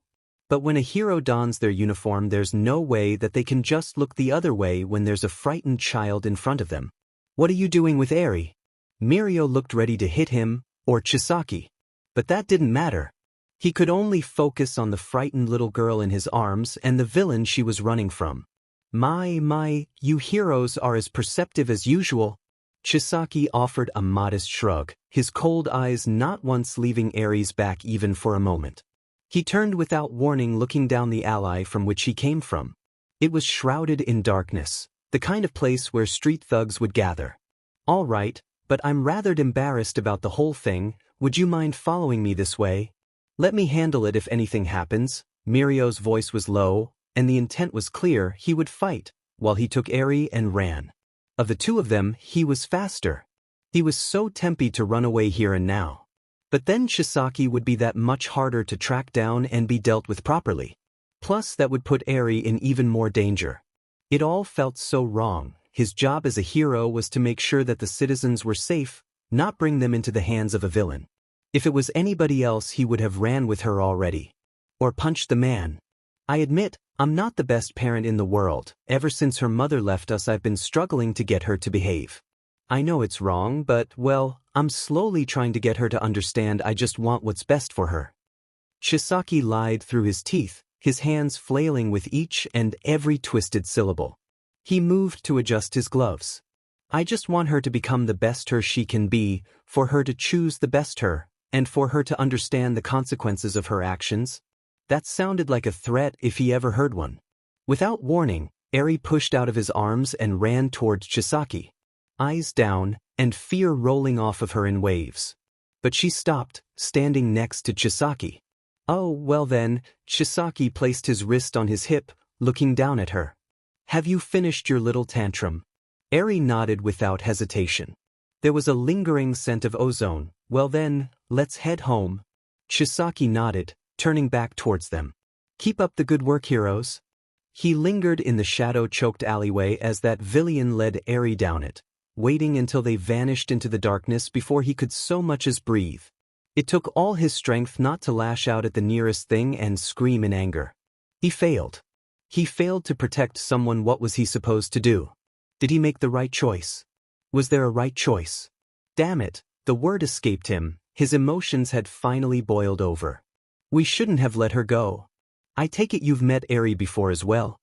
But when a hero dons their uniform, there's no way that they can just look the other way when there's a frightened child in front of them. What are you doing with Eri? Mirio looked ready to hit him, or Chisaki. But that didn't matter. He could only focus on the frightened little girl in his arms and the villain she was running from. My, you heroes are as perceptive as usual. Chisaki offered a modest shrug, his cold eyes not once leaving Eri's back even for a moment. He turned without warning, looking down the alley from which he came from. It was shrouded in darkness, the kind of place where street thugs would gather. All right, but I'm rather embarrassed about the whole thing. Would you mind following me this way? Let me handle it if anything happens. Mirio's voice was low, and the intent was clear. He would fight, while he took Eri and ran. Of the two of them, he was faster. He was so tempted to run away here and now. But then Chisaki would be that much harder to track down and be dealt with properly. Plus, that would put Eri in even more danger. It all felt so wrong. His job as a hero was to make sure that the citizens were safe, not bring them into the hands of a villain. If it was anybody else, he would have ran with her already. Or punched the man. I admit, I'm not the best parent in the world. Ever since her mother left us, I've been struggling to get her to behave. I know it's wrong, but, well, I'm slowly trying to get her to understand I just want what's best for her. Chisaki lied through his teeth, his hands flailing with each and every twisted syllable. He moved to adjust his gloves. I just want her to become the best her she can be, for her to choose the best her, and for her to understand the consequences of her actions. That sounded like a threat if he ever heard one. Without warning, Eri pushed out of his arms and ran towards Chisaki. Eyes down, and fear rolling off of her in waves. But she stopped, standing next to Chisaki. Oh, well then, Chisaki placed his wrist on his hip, looking down at her. Have you finished your little tantrum? Eri nodded without hesitation. There was a lingering scent of ozone. Well then, let's head home. Chisaki nodded, turning back towards them. Keep up the good work, heroes. He lingered in the shadow-choked alleyway as that villain led Eri down it, waiting until they vanished into the darkness before he could so much as breathe. It took all his strength not to lash out at the nearest thing and scream in anger. He failed. He failed to protect someone. What was he supposed to do? Did he make the right choice? Was there a right choice? Damn it, the word escaped him. His emotions had finally boiled over. We shouldn't have let her go. I take it you've met Eri before as well.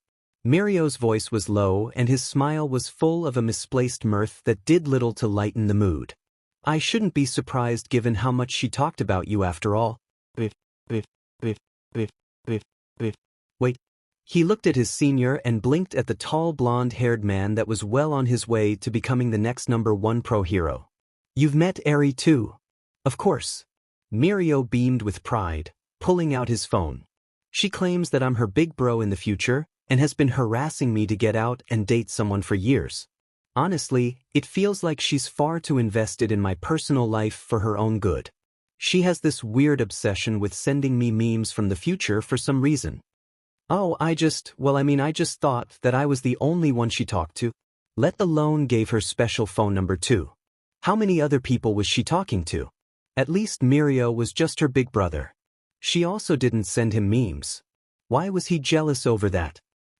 Mirio's voice was low and his smile was full of a misplaced mirth that did little to lighten the mood. I shouldn't be surprised given how much she talked about you after all. Wait. He looked at his senior and blinked at the tall blonde-haired man that was well on his way to becoming the next #1 pro hero. You've met Eri too? Of course. Mirio beamed with pride, pulling out his phone. She claims that I'm her big bro in the future and has been harassing me to get out and date someone for years. Honestly, it feels like she's far too invested in my personal life for her own good. She has this weird obsession with sending me memes from the future for some reason. Oh, I just thought that I was the only one she talked to. Let alone gave her special phone number too. How many other people was she talking to? At least Mirio was just her big brother. She also didn't send him memes. Why was he jealous over that?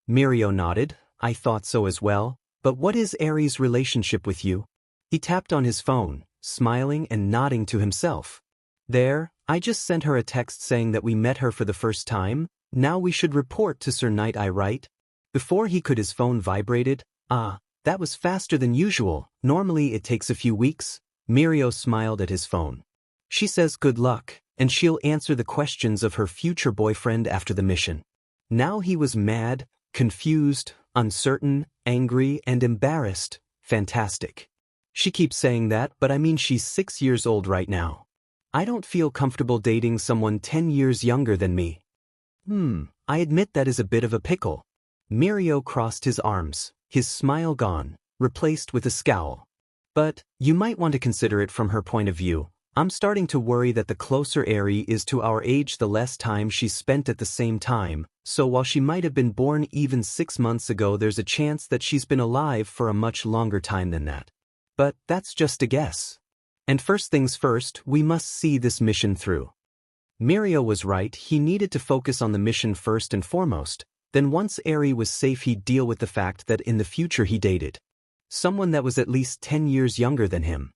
Mirio nodded. I thought so as well, but what is Eri's relationship with you? He tapped on his phone, smiling and nodding to himself. There, I just sent her a text saying that we met her for the first time. Now we should report to Sir Knight, right? Before he could, his phone vibrated. That was faster than usual. Normally it takes a few weeks. Mirio smiled at his phone. She says good luck, and she'll answer the questions of her future boyfriend after the mission. Now he was mad, confused, uncertain, angry, and embarrassed. Fantastic. She keeps saying that, but I mean she's 6 years old right now. I don't feel comfortable dating someone 10 years younger than me. I admit that is a bit of a pickle. Mirio crossed his arms, his smile gone, replaced with a scowl. But you might want to consider it from her point of view. I'm starting to worry that the closer Eri is to our age, the less time she's spent at the same time, so while she might have been born even 6 months ago, there's a chance that she's been alive for a much longer time than that. But that's just a guess. And first things first, we must see this mission through. Mirio was right, he needed to focus on the mission first and foremost, then once Eri was safe he'd deal with the fact that in the future he dated someone that was at least 10 years younger than him.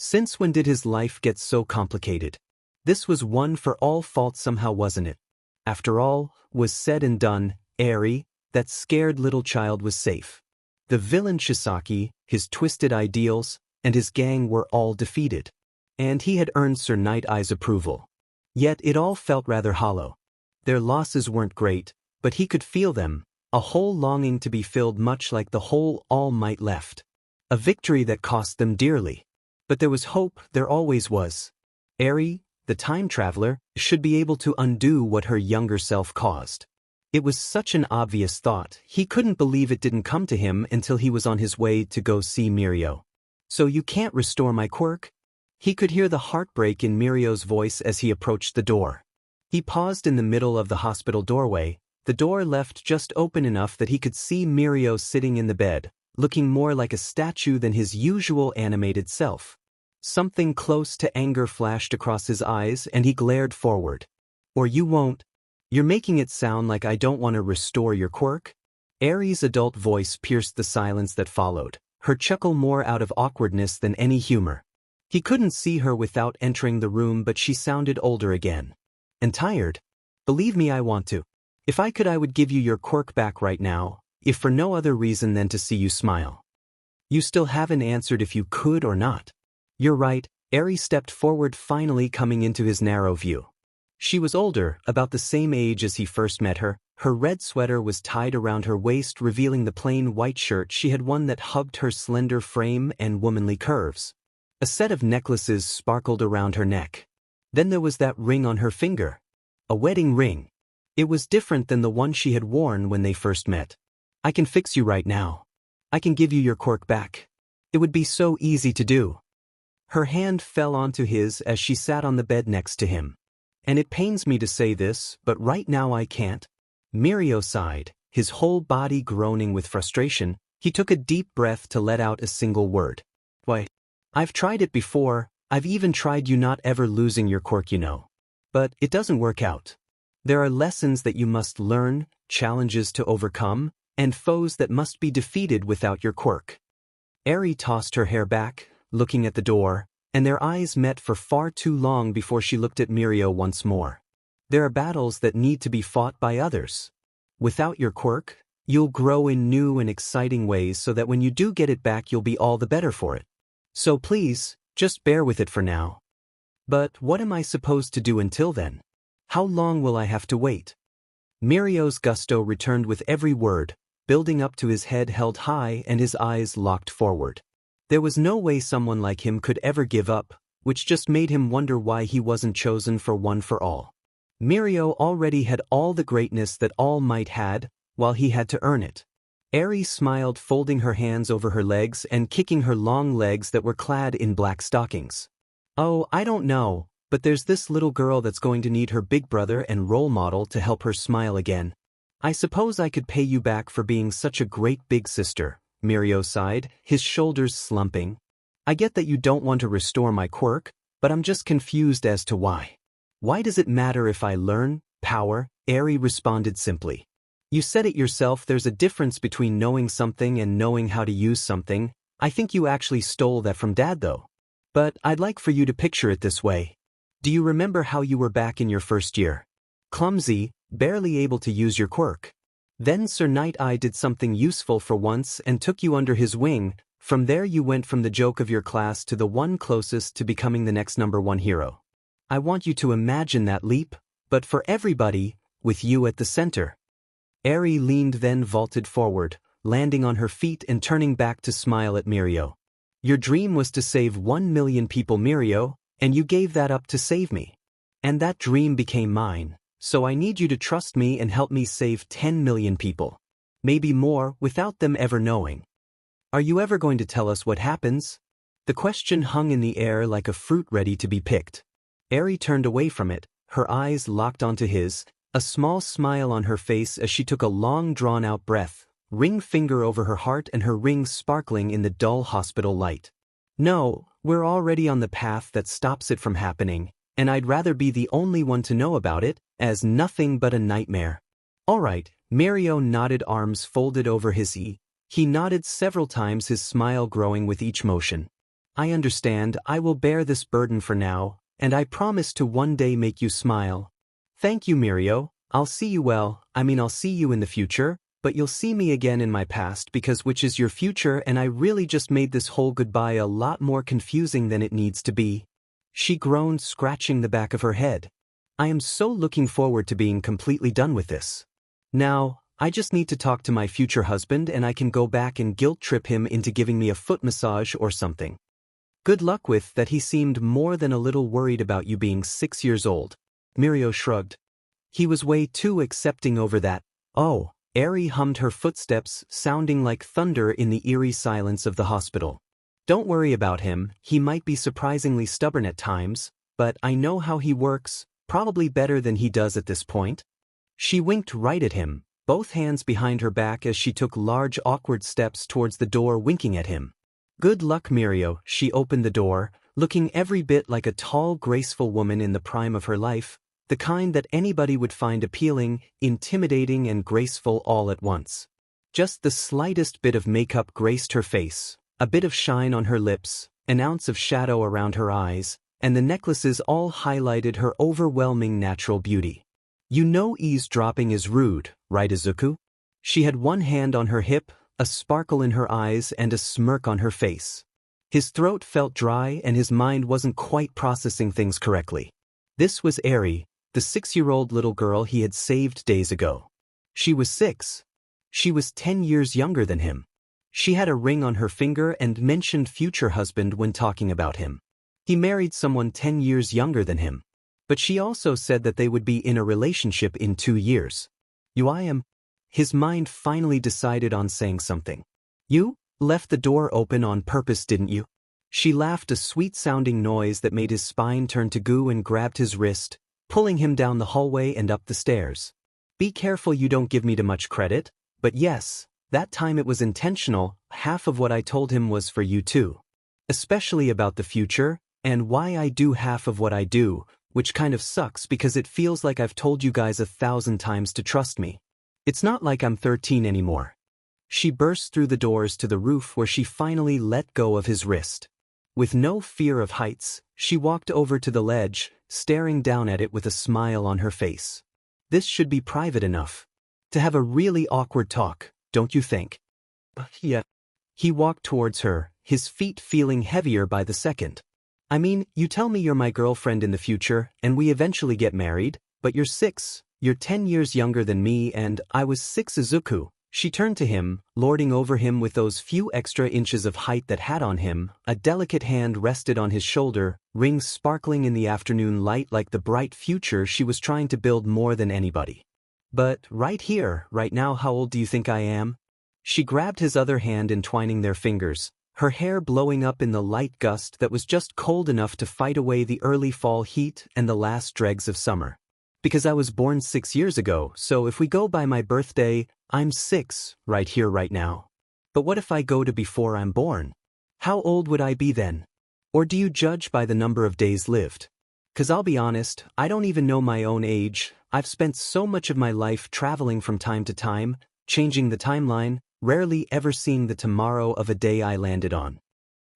Since when did his life get so complicated? This was one for all fault somehow, wasn't it? After all was said and done, Eri, that scared little child, was safe. The villain Chisaki, his twisted ideals, and his gang were all defeated. And he had earned Sir Night Eye's approval. Yet it all felt rather hollow. Their losses weren't great, but he could feel them, a hole longing to be filled, much like the hole All Might left. A victory that cost them dearly. But there was hope, there always was. Eri, the time traveler, should be able to undo what her younger self caused. It was such an obvious thought, he couldn't believe it didn't come to him until he was on his way to go see Mirio. So you can't restore my quirk? He could hear the heartbreak in Mirio's voice as he approached the door. He paused in the middle of the hospital doorway, the door left just open enough that he could see Mirio sitting in the bed, looking more like a statue than his usual animated self. Something close to anger flashed across his eyes and he glared forward. Or you won't? You're making it sound like I don't want to restore your quirk? Eri's adult voice pierced the silence that followed, her chuckle more out of awkwardness than any humor. He couldn't see her without entering the room, but she sounded older again. And tired? Believe me, I want to. If I could, I would give you your quirk back right now, if for no other reason than to see you smile. You still haven't answered if you could or not. You're right, Eri stepped forward, finally coming into his narrow view. She was older, about the same age as he first met her. Her red sweater was tied around her waist, revealing the plain white shirt she had worn that hugged her slender frame and womanly curves. A set of necklaces sparkled around her neck. Then there was that ring on her finger. A wedding ring. It was different than the one she had worn when they first met. I can fix you right now. I can give you your quirk back. It would be so easy to do. Her hand fell onto his as she sat on the bed next to him. And it pains me to say this, but right now I can't. Mirio sighed, his whole body groaning with frustration. He took a deep breath to let out a single word. Why? I've tried it before, I've even tried you not ever losing your quirk, you know. But it doesn't work out. There are lessons that you must learn, challenges to overcome, and foes that must be defeated without your quirk. Eri tossed her hair back, looking at the door, and their eyes met for far too long before she looked at Mirio once more. There are battles that need to be fought by others. Without your quirk, you'll grow in new and exciting ways so that when you do get it back you'll be all the better for it. So please, just bear with it for now. But what am I supposed to do until then? How long will I have to wait? Mirio's gusto returned with every word, building up to his head held high and his eyes locked forward. There was no way someone like him could ever give up, which just made him wonder why he wasn't chosen for One for All. Mirio already had all the greatness that All Might had, while he had to earn it. Eri smiled, folding her hands over her legs and kicking her long legs that were clad in black stockings. Oh, I don't know, but there's this little girl that's going to need her big brother and role model to help her smile again. I suppose I could pay you back for being such a great big sister, Mirio sighed, his shoulders slumping. I get that you don't want to restore my quirk, but I'm just confused as to why. Why does it matter if I learn power? Eri responded simply. You said it yourself, there's a difference between knowing something and knowing how to use something. I think you actually stole that from Dad though. But I'd like for you to picture it this way. Do you remember how you were back in your first year? Clumsy, barely able to use your quirk. Then Sir Night-Eye did something useful for once and took you under his wing. From there you went from the joke of your class to the one closest to becoming the next #1 hero. I want you to imagine that leap, but for everybody, with you at the center. Eri leaned, then vaulted forward, landing on her feet and turning back to smile at Mirio. Your dream was to save 1 million people, Mirio, and you gave that up to save me. And that dream became mine, so I need you to trust me and help me save 10 million people. Maybe more, without them ever knowing. Are you ever going to tell us what happens? The question hung in the air like a fruit ready to be picked. Eri turned away from it, her eyes locked onto his, a small smile on her face as she took a long drawn-out breath, ring finger over her heart and her ring sparkling in the dull hospital light. No, we're already on the path that stops it from happening, and I'd rather be the only one to know about it, as nothing but a nightmare. All right, Mirio nodded, arms folded over his knee. He nodded several times, his smile growing with each motion. I understand, I will bear this burden for now, and I promise to one day make you smile. Thank you, Mirio. I'll see you I'll see you in the future, but you'll see me again in my past because which is your future, and I really just made this whole goodbye a lot more confusing than it needs to be. She groaned, scratching the back of her head. I am so looking forward to being completely done with this. Now, I just need to talk to my future husband and I can go back and guilt trip him into giving me a foot massage or something. Good luck with that. He seemed more than a little worried about you being 6 years old. Mirio shrugged. He was way too accepting over that. Oh, Eri hummed, her footsteps sounding like thunder in the eerie silence of the hospital. Don't worry about him, he might be surprisingly stubborn at times, but I know how he works, probably better than he does at this point. She winked right at him, both hands behind her back as she took large awkward steps towards the door, winking at him. Good luck, Mirio. She opened the door, looking every bit like a tall, graceful woman in the prime of her life, the kind that anybody would find appealing, intimidating and graceful all at once. Just the slightest bit of makeup graced her face, a bit of shine on her lips, an ounce of shadow around her eyes, and the necklaces all highlighted her overwhelming natural beauty. You know eavesdropping is rude, right, Izuku? She had one hand on her hip, a sparkle in her eyes and a smirk on her face. His throat felt dry and his mind wasn't quite processing things correctly. This was Eri, the 6-year-old little girl he had saved days ago. She was 6. She was 10 years younger than him. She had a ring on her finger and mentioned future husband when talking about him. He married someone 10 years younger than him. But she also said that they would be in a relationship in 2 years. I am. His mind finally decided on saying something. You left the door open on purpose, didn't you? She laughed a sweet-sounding noise that made his spine turn to goo and grabbed his wrist, pulling him down the hallway and up the stairs. Be careful you don't give me too much credit, but yes, that time it was intentional. Half of what I told him was for you too. Especially about the future, and why I do half of what I do, which kind of sucks because it feels like I've told you guys 1,000 times to trust me. It's not like I'm 13 anymore. She burst through the doors to the roof where she finally let go of his wrist. With no fear of heights, she walked over to the ledge, staring down at it with a smile on her face. This should be private enough to have a really awkward talk, don't you think? Yeah. He walked towards her, his feet feeling heavier by the second. I mean, you tell me you're my girlfriend in the future, and we eventually get married, but you're 6, you're 10 years younger than me and I was 6 Izuku. She turned to him, lording over him with those few extra inches of height that had on him. A delicate hand rested on his shoulder, rings sparkling in the afternoon light like the bright future she was trying to build more than anybody. But right here, right now, how old do you think I am? She grabbed his other hand, entwining their fingers, her hair blowing up in the light gust that was just cold enough to fight away the early fall heat and the last dregs of summer. Because I was born 6 years ago, so if we go by my birthday, I'm 6, right here, right now. But what if I go to before I'm born? How old would I be then? Or do you judge by the number of days lived? 'Cause I'll be honest, I don't even know my own age. I've spent so much of my life traveling from time to time, changing the timeline, rarely ever seeing the tomorrow of a day I landed on.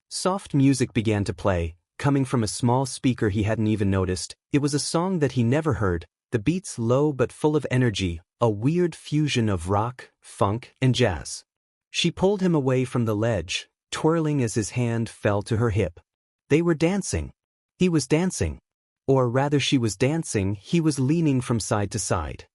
Soft music began to play, coming from a small speaker he hadn't even noticed. It was a song that he never heard, the beats low but full of energy, a weird fusion of rock, funk, and jazz. She pulled him away from the ledge, twirling as his hand fell to her hip. They were dancing. He was dancing. Or rather, she was dancing, he was leaning from side to side.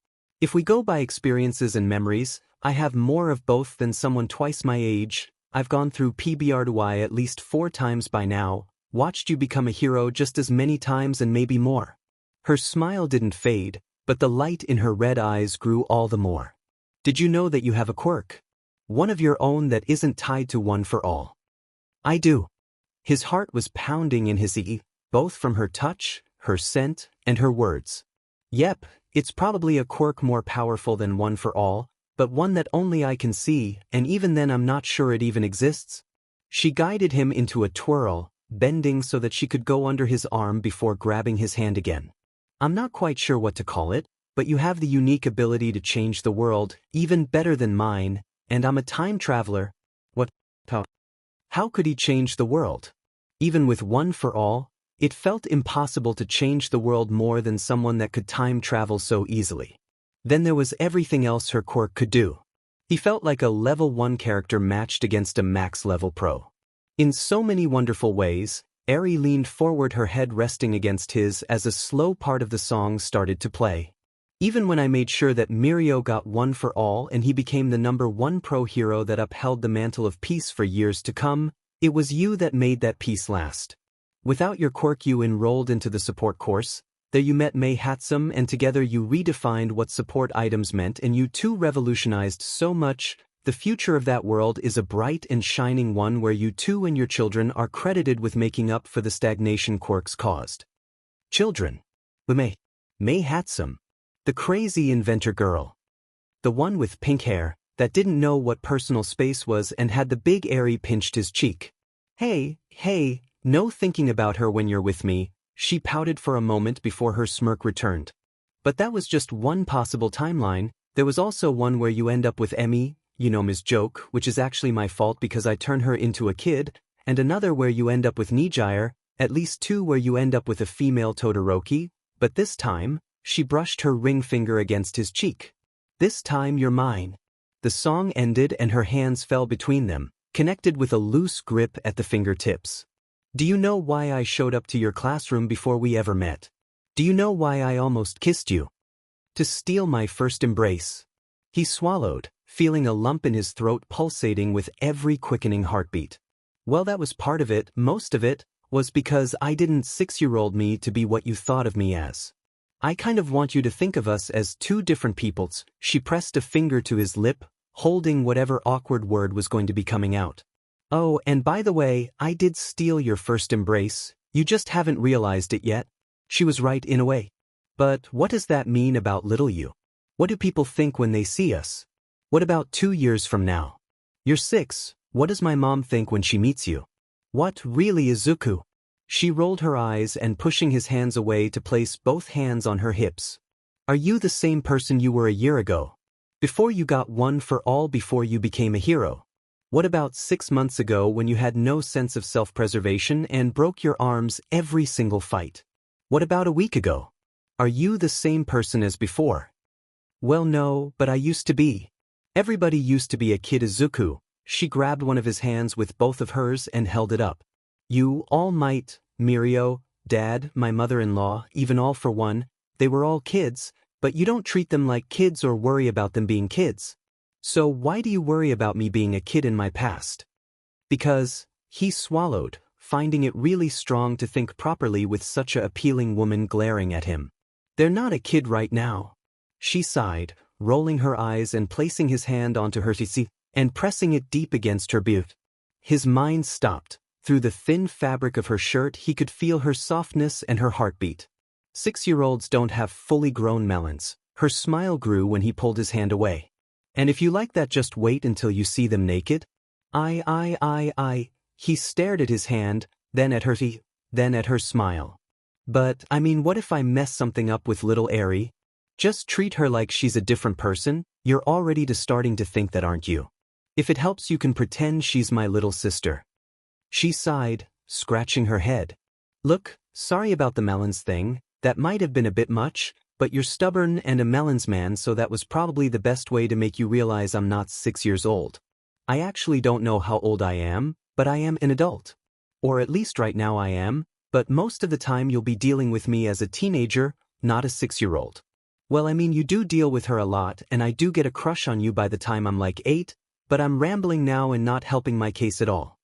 If we go by experiences and memories, I have more of both than someone twice my age. I've gone through PBR2I at least 4 times by now, watched you become a hero just as many times and maybe more. Her smile didn't fade, but the light in her red eyes grew all the more. Did you know that you have a quirk? One of your own that isn't tied to one for all. I do. His heart was pounding in his ear, both from her touch, her scent, and her words. Yep, it's probably a quirk more powerful than one for all, but one that only I can see, and even then I'm not sure it even exists. She guided him into a twirl, bending so that she could go under his arm before grabbing his hand again. I'm not quite sure what to call it, but you have the unique ability to change the world, even better than mine, and I'm a time traveler. What? How could he change the world? Even with one for all, it felt impossible to change the world more than someone that could time travel so easily. Then there was everything else her quirk could do. He felt like a level 1 character matched against a max level pro. In so many wonderful ways, Eri leaned forward, her head resting against his as a slow part of the song started to play. Even when I made sure that Mirio got one for all and he became the number 1 pro hero that upheld the mantle of peace for years to come, it was you that made that peace last. Without your quirk you enrolled into the support course, there you met Mei Hatsum and together you redefined what support items meant and you two revolutionized so much. The future of that world is a bright and shining one where you two and your children are credited with making up for the stagnation quirks caused. Children. Mei Hatsum. The crazy inventor girl. The one with pink hair, that didn't know what personal space was and had the big Eri pinched his cheek. Hey, no thinking about her when you're with me, she pouted for a moment before her smirk returned. But that was just one possible timeline. There was also one where you end up with Emi, you know Ms. Joke, which is actually my fault because I turn her into a kid, and another where you end up with Nijire, at least 2 where you end up with a female Todoroki, but this time, she brushed her ring finger against his cheek. This time you're mine. The song ended and her hands fell between them, connected with a loose grip at the fingertips. Do you know why I showed up to your classroom before we ever met? Do you know why I almost kissed you? To steal my first embrace. He swallowed, feeling a lump in his throat pulsating with every quickening heartbeat. Well, that was part of it. Most of it was because I didn't 6-year-old me to be what you thought of me as. I kind of want you to think of us as 2 different peoples. She pressed a finger to his lip, holding whatever awkward word was going to be coming out. Oh, and by the way, I did steal your first embrace, you just haven't realized it yet. She was right in a way. But what does that mean about little you? What do people think when they see us? What about 2 years from now? You're 6, what does my mom think when she meets you? What really is Izuku? She rolled her eyes and pushing his hands away to place both hands on her hips. Are you the same person you were a year ago? Before you got one for all, before you became a hero? What about 6 months ago when you had no sense of self-preservation and broke your arms every single fight? What about a week ago? Are you the same person as before? Well, no, but I used to be. Everybody used to be a kid. Izuku. She grabbed one of his hands with both of hers and held it up. You all might, Mirio, Dad, my mother-in-law, even All for One, they were all kids, but you don't treat them like kids or worry about them being kids. So why do you worry about me being a kid in my past? Because, he swallowed, finding it really strong to think properly with such a appealing woman glaring at him. They're not a kid right now. She sighed, rolling her eyes and placing his hand onto her tissy and pressing it deep against her butte. His mind stopped. Through the thin fabric of her shirt he could feel her softness and her heartbeat. 6-year-olds don't have fully grown melons. Her smile grew when he pulled his hand away. And if you like that, just wait until you see them naked. I. He stared at his hand, then at her then at her smile. But, I mean, what if I mess something up with little Eri? Just treat her like she's a different person. You're already starting to think that, aren't you? If it helps, you can pretend she's my little sister. She sighed, scratching her head. Look, sorry about the melons thing, that might have been a bit much, but you're stubborn and a melons man, so that was probably the best way to make you realize I'm not 6 years old. I actually don't know how old I am, but I am an adult. Or at least right now I am, but most of the time you'll be dealing with me as a teenager, not a 6-year-old. Well, I mean, you do deal with her a lot, and I do get a crush on you by the time I'm like 8, but I'm rambling now and not helping my case at all.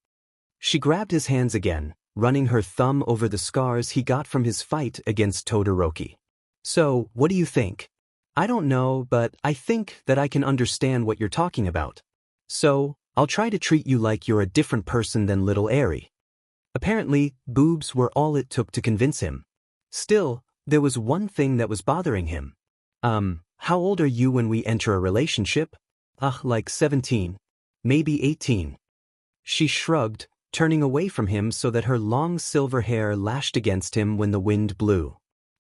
She grabbed his hands again, running her thumb over the scars he got from his fight against Todoroki. So, what do you think? I don't know, but I think that I can understand what you're talking about. So, I'll try to treat you like you're a different person than little Eri. Apparently, boobs were all it took to convince him. Still, there was one thing that was bothering him. How old are you when we enter a relationship? Like 17. Maybe 18. She shrugged, turning away from him so that her long silver hair lashed against him when the wind blew.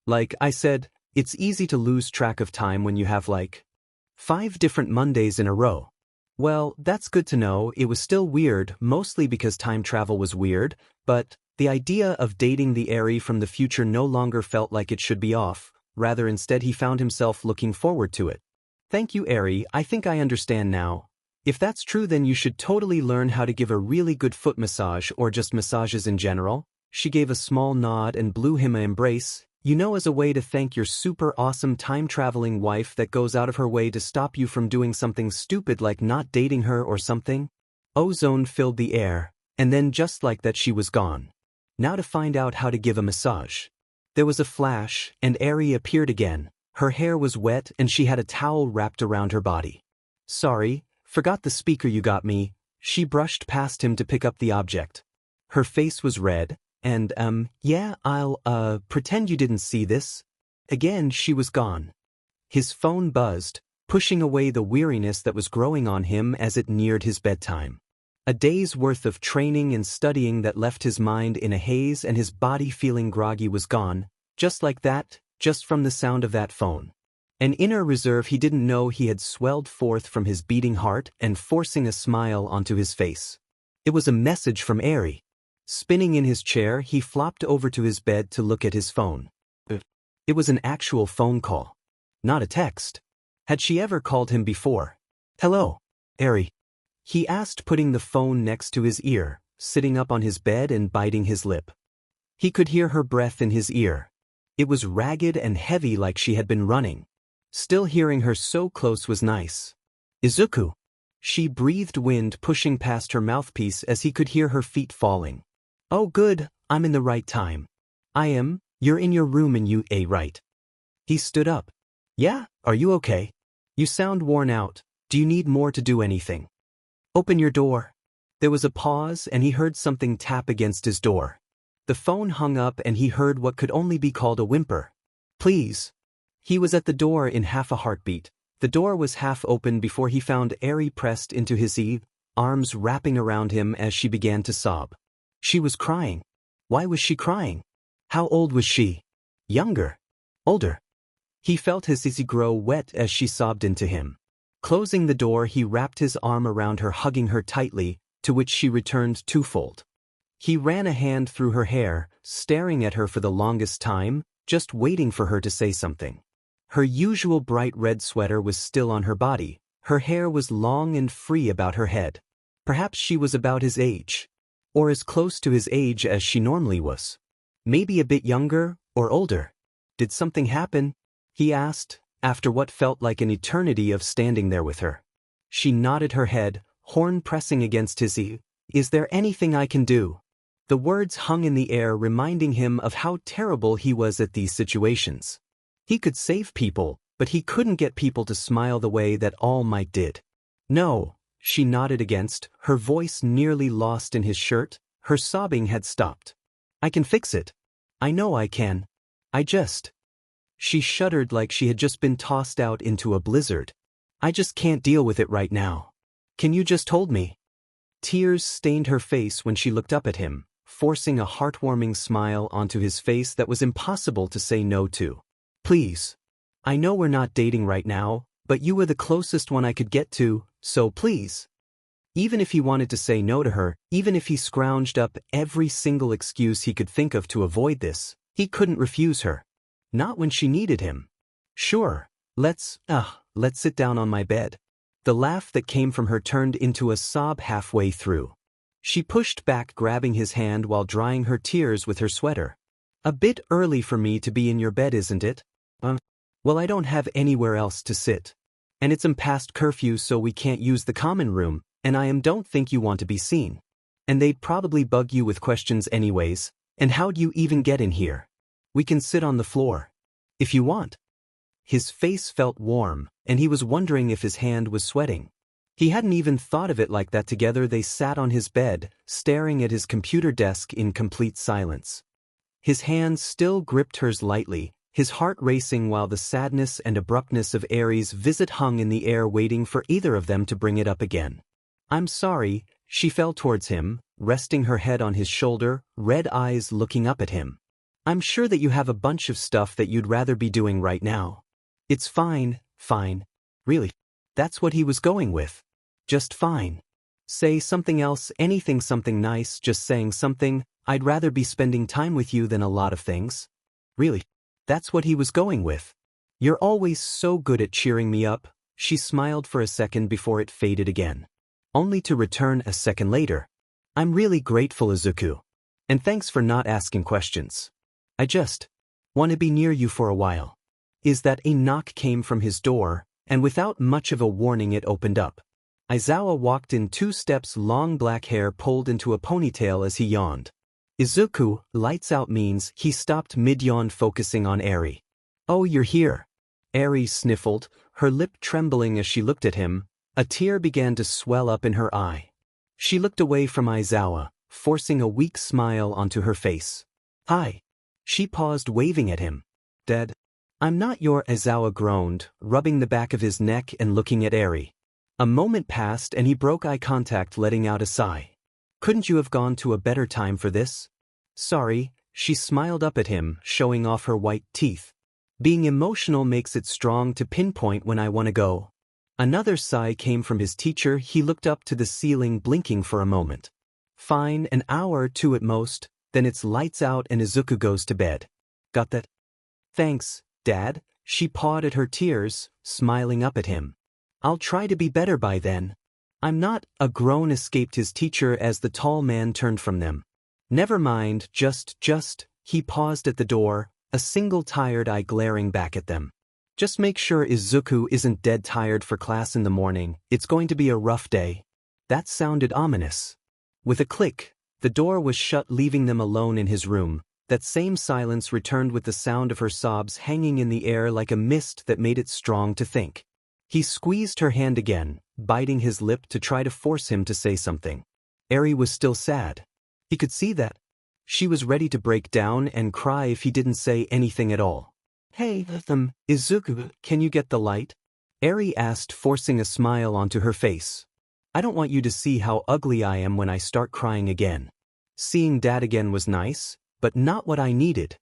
Like I said, it's easy to lose track of time when you have like 5 different Mondays in a row. Well, that's good to know. It was still weird, mostly because time travel was weird, but the idea of dating the Eri from the future no longer felt like it should be off, rather instead he found himself looking forward to it. Thank you, Eri, I think I understand now. If that's true, then you should totally learn how to give a really good foot massage or just massages in general. She gave a small nod and blew him an embrace, you know, as a way to thank your super awesome time-traveling wife that goes out of her way to stop you from doing something stupid like not dating her or something. Ozone filled the air, and then just like that she was gone. Now to find out how to give a massage. There was a flash, and Eri appeared again. Her hair was wet and she had a towel wrapped around her body. Sorry, forgot the speaker you got me. She brushed past him to pick up the object. Her face was red, and yeah, I'll pretend you didn't see this. Again, she was gone. His phone buzzed, pushing away the weariness that was growing on him as it neared his bedtime. A day's worth of training and studying that left his mind in a haze and his body feeling groggy was gone, just like that, just from the sound of that phone. An inner reserve he didn't know he had swelled forth from his beating heart and forcing a smile onto his face. It was a message from Eri. Spinning in his chair, he flopped over to his bed to look at his phone. It was an actual phone call. Not a text. Had she ever called him before? Hello, Eri. He asked, putting the phone next to his ear, sitting up on his bed and biting his lip. He could hear her breath in his ear. It was ragged and heavy like she had been running. Still, hearing her so close was nice. Izuku. She breathed, wind pushing past her mouthpiece as he could hear her feet falling. Oh good, I'm in the right time. I am, you're in your room and you, right? He stood up. Yeah, are you okay? You sound worn out, do you need more to do anything? Open your door. There was a pause and he heard something tap against his door. The phone hung up and he heard what could only be called a whimper. Please. He was at the door in half a heartbeat. The door was half open before he found Eri pressed into his arms wrapping around him as she began to sob. She was crying. Why was she crying? How old was she? Younger? Older? He felt his easy grow wet as she sobbed into him. Closing the door, he wrapped his arm around her, hugging her tightly, to which she returned twofold. He ran a hand through her hair, staring at her for the longest time, just waiting for her to say something. Her usual bright red sweater was still on her body. Her hair was long and free about her head. Perhaps she was about his age. Or as close to his age as she normally was. Maybe a bit younger, or older. Did something happen? He asked, after what felt like an eternity of standing there with her. She nodded her head, horn pressing against his ear. Is there anything I can do? The words hung in the air, reminding him of how terrible he was at these situations. He could save people, but he couldn't get people to smile the way that All Might did. No, she nodded against, her voice nearly lost in his shirt. Her sobbing had stopped. I can fix it. I know I can. She shuddered like she had just been tossed out into a blizzard. I just can't deal with it right now. Can you just hold me? Tears stained her face when she looked up at him, forcing a heartwarming smile onto his face that was impossible to say no to. Please. I know we're not dating right now, but you were the closest one I could get to, so please. Even if he wanted to say no to her, even if he scrounged up every single excuse he could think of to avoid this, he couldn't refuse her. Not when she needed him. Sure, let's sit down on my bed. The laugh that came from her turned into a sob halfway through. She pushed back, grabbing his hand while drying her tears with her sweater. A bit early for me to be in your bed, isn't it? Well, I don't have anywhere else to sit. And it's past curfew, so we can't use the common room, and I don't think you want to be seen. And they'd probably bug you with questions anyways, and how'd you even get in here? We can sit on the floor. If you want. His face felt warm, and he was wondering if his hand was sweating. He hadn't even thought of it like that. Together they sat on his bed, staring at his computer desk in complete silence. His hands still gripped hers lightly, his heart racing while the sadness and abruptness of Eri's visit hung in the air, waiting for either of them to bring it up again. I'm sorry, she fell towards him, resting her head on his shoulder, red eyes looking up at him. I'm sure that you have a bunch of stuff that you'd rather be doing right now. It's fine. Really? That's what he was going with. Just fine. Say something else, anything, something nice, just saying something. I'd rather be spending time with you than a lot of things. Really? That's what he was going with. You're always so good at cheering me up. She smiled for a second before it faded again. Only to return a second later. I'm really grateful, Izuku. And thanks for not asking questions. I just want to be near you for a while. Is that a knock came from his door, and without much of a warning it opened up. Aizawa walked in 2 steps, long black hair pulled into a ponytail as he yawned. Izuku, lights out means he stopped mid-yawn, focusing on Eri. Oh, you're here. Eri sniffled, her lip trembling as she looked at him. A tear began to swell up in her eye. She looked away from Aizawa, forcing a weak smile onto her face. Hi. She paused, waving at him. Dead? I'm not your. Aizawa groaned, rubbing the back of his neck and looking at Eri. A moment passed and he broke eye contact, letting out a sigh. Couldn't you have gone to a better time for this? Sorry, she smiled up at him, showing off her white teeth. Being emotional makes it strong to pinpoint when I want to go. Another sigh came from his teacher. He looked up to the ceiling, blinking for a moment. Fine, an hour or 2 at most, then it's lights out and Izuku goes to bed. Got that? Thanks, Dad. She pawed at her tears, smiling up at him. I'll try to be better by then. I'm not. A groan escaped his teacher as the tall man turned from them. Never mind, just. He paused at the door, a single tired eye glaring back at them. Just make sure Izuku isn't dead tired for class in the morning. It's going to be a rough day. That sounded ominous. With a click, the door was shut, leaving them alone in his room. That same silence returned with the sound of her sobs hanging in the air like a mist that made it strong to think. He squeezed her hand again, biting his lip to try to force him to say something. Eri was still sad. He could see that. She was ready to break down and cry if he didn't say anything at all. Hey, Izuku, can you get the light? Eri asked, forcing a smile onto her face. I don't want you to see how ugly I am when I start crying again. Seeing Dad again was nice, but not what I needed.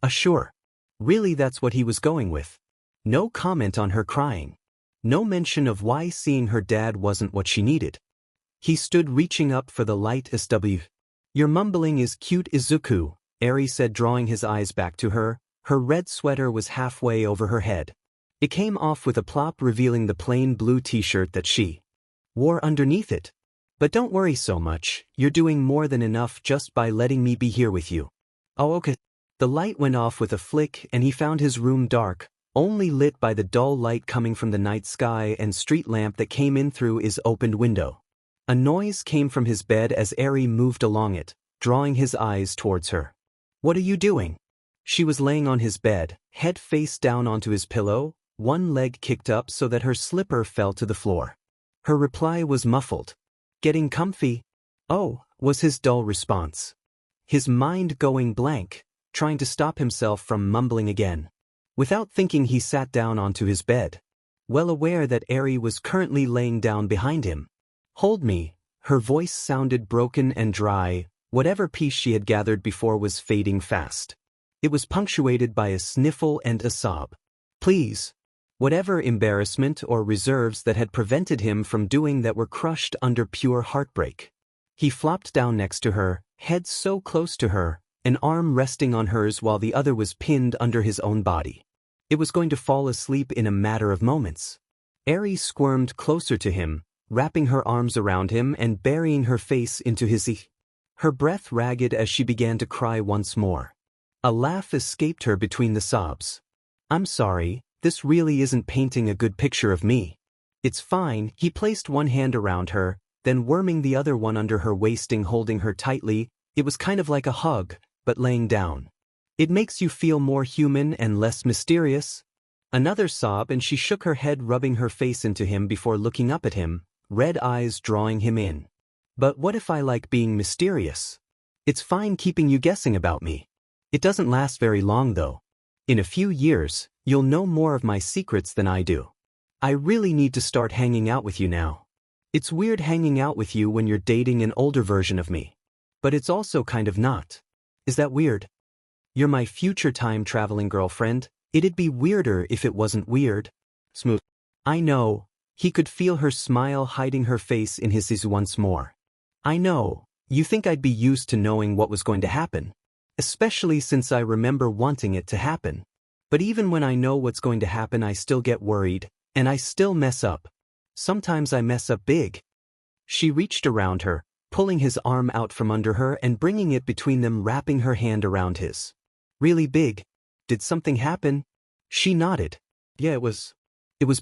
Sure. Really, that's what he was going with. No comment on her crying. No mention of why seeing her dad wasn't what she needed. He stood reaching up for the light. SW. Your mumbling is cute, Izuku, Eri said, drawing his eyes back to her. Her red sweater was halfway over her head. It came off with a plop, revealing the plain blue t-shirt that she wore underneath it. But don't worry so much, you're doing more than enough just by letting me be here with you. Oh, okay. The light went off with a flick and he found his room dark, only lit by the dull light coming from the night sky and street lamp that came in through his opened window. A noise came from his bed as Eri moved along it, drawing his eyes towards her. What are you doing? She was laying on his bed, head face down onto his pillow, one leg kicked up so that her slipper fell to the floor. Her reply was muffled. Getting comfy? Oh, was his dull response. His mind going blank, trying to stop himself from mumbling again. Without thinking, he sat down onto his bed, well aware that Eri was currently laying down behind him. Hold me, her voice sounded broken and dry. Whatever peace she had gathered before was fading fast. It was punctuated by a sniffle and a sob. Please. Whatever embarrassment or reserves that had prevented him from doing that were crushed under pure heartbreak. He flopped down next to her, head so close to her, an arm resting on hers while the other was pinned under his own body. It was going to fall asleep in a matter of moments. Eri squirmed closer to him, wrapping her arms around him and burying her face into his ear. Her breath ragged as she began to cry once more. A laugh escaped her between the sobs. I'm sorry, this really isn't painting a good picture of me. It's fine. He placed one hand around her, then worming the other one under her waisting, holding her tightly. It was kind of like a hug, but laying down. It makes you feel more human and less mysterious. Another sob and she shook her head, rubbing her face into him before looking up at him, red eyes drawing him in. But what if I like being mysterious? It's fine keeping you guessing about me. It doesn't last very long though. In a few years, you'll know more of my secrets than I do. I really need to start hanging out with you now. It's weird hanging out with you when you're dating an older version of me. But it's also kind of not. Is that weird? You're my future time-traveling girlfriend. It'd be weirder if it wasn't weird. Smooth. I know. He could feel her smile hiding her face in his once more. I know. You think I'd be used to knowing what was going to happen. Especially since I remember wanting it to happen. But even when I know what's going to happen, I still get worried, and I still mess up. Sometimes I mess up big. She reached around her, pulling his arm out from under her and bringing it between them, wrapping her hand around his. Really big? Did something happen? She nodded. Yeah, it was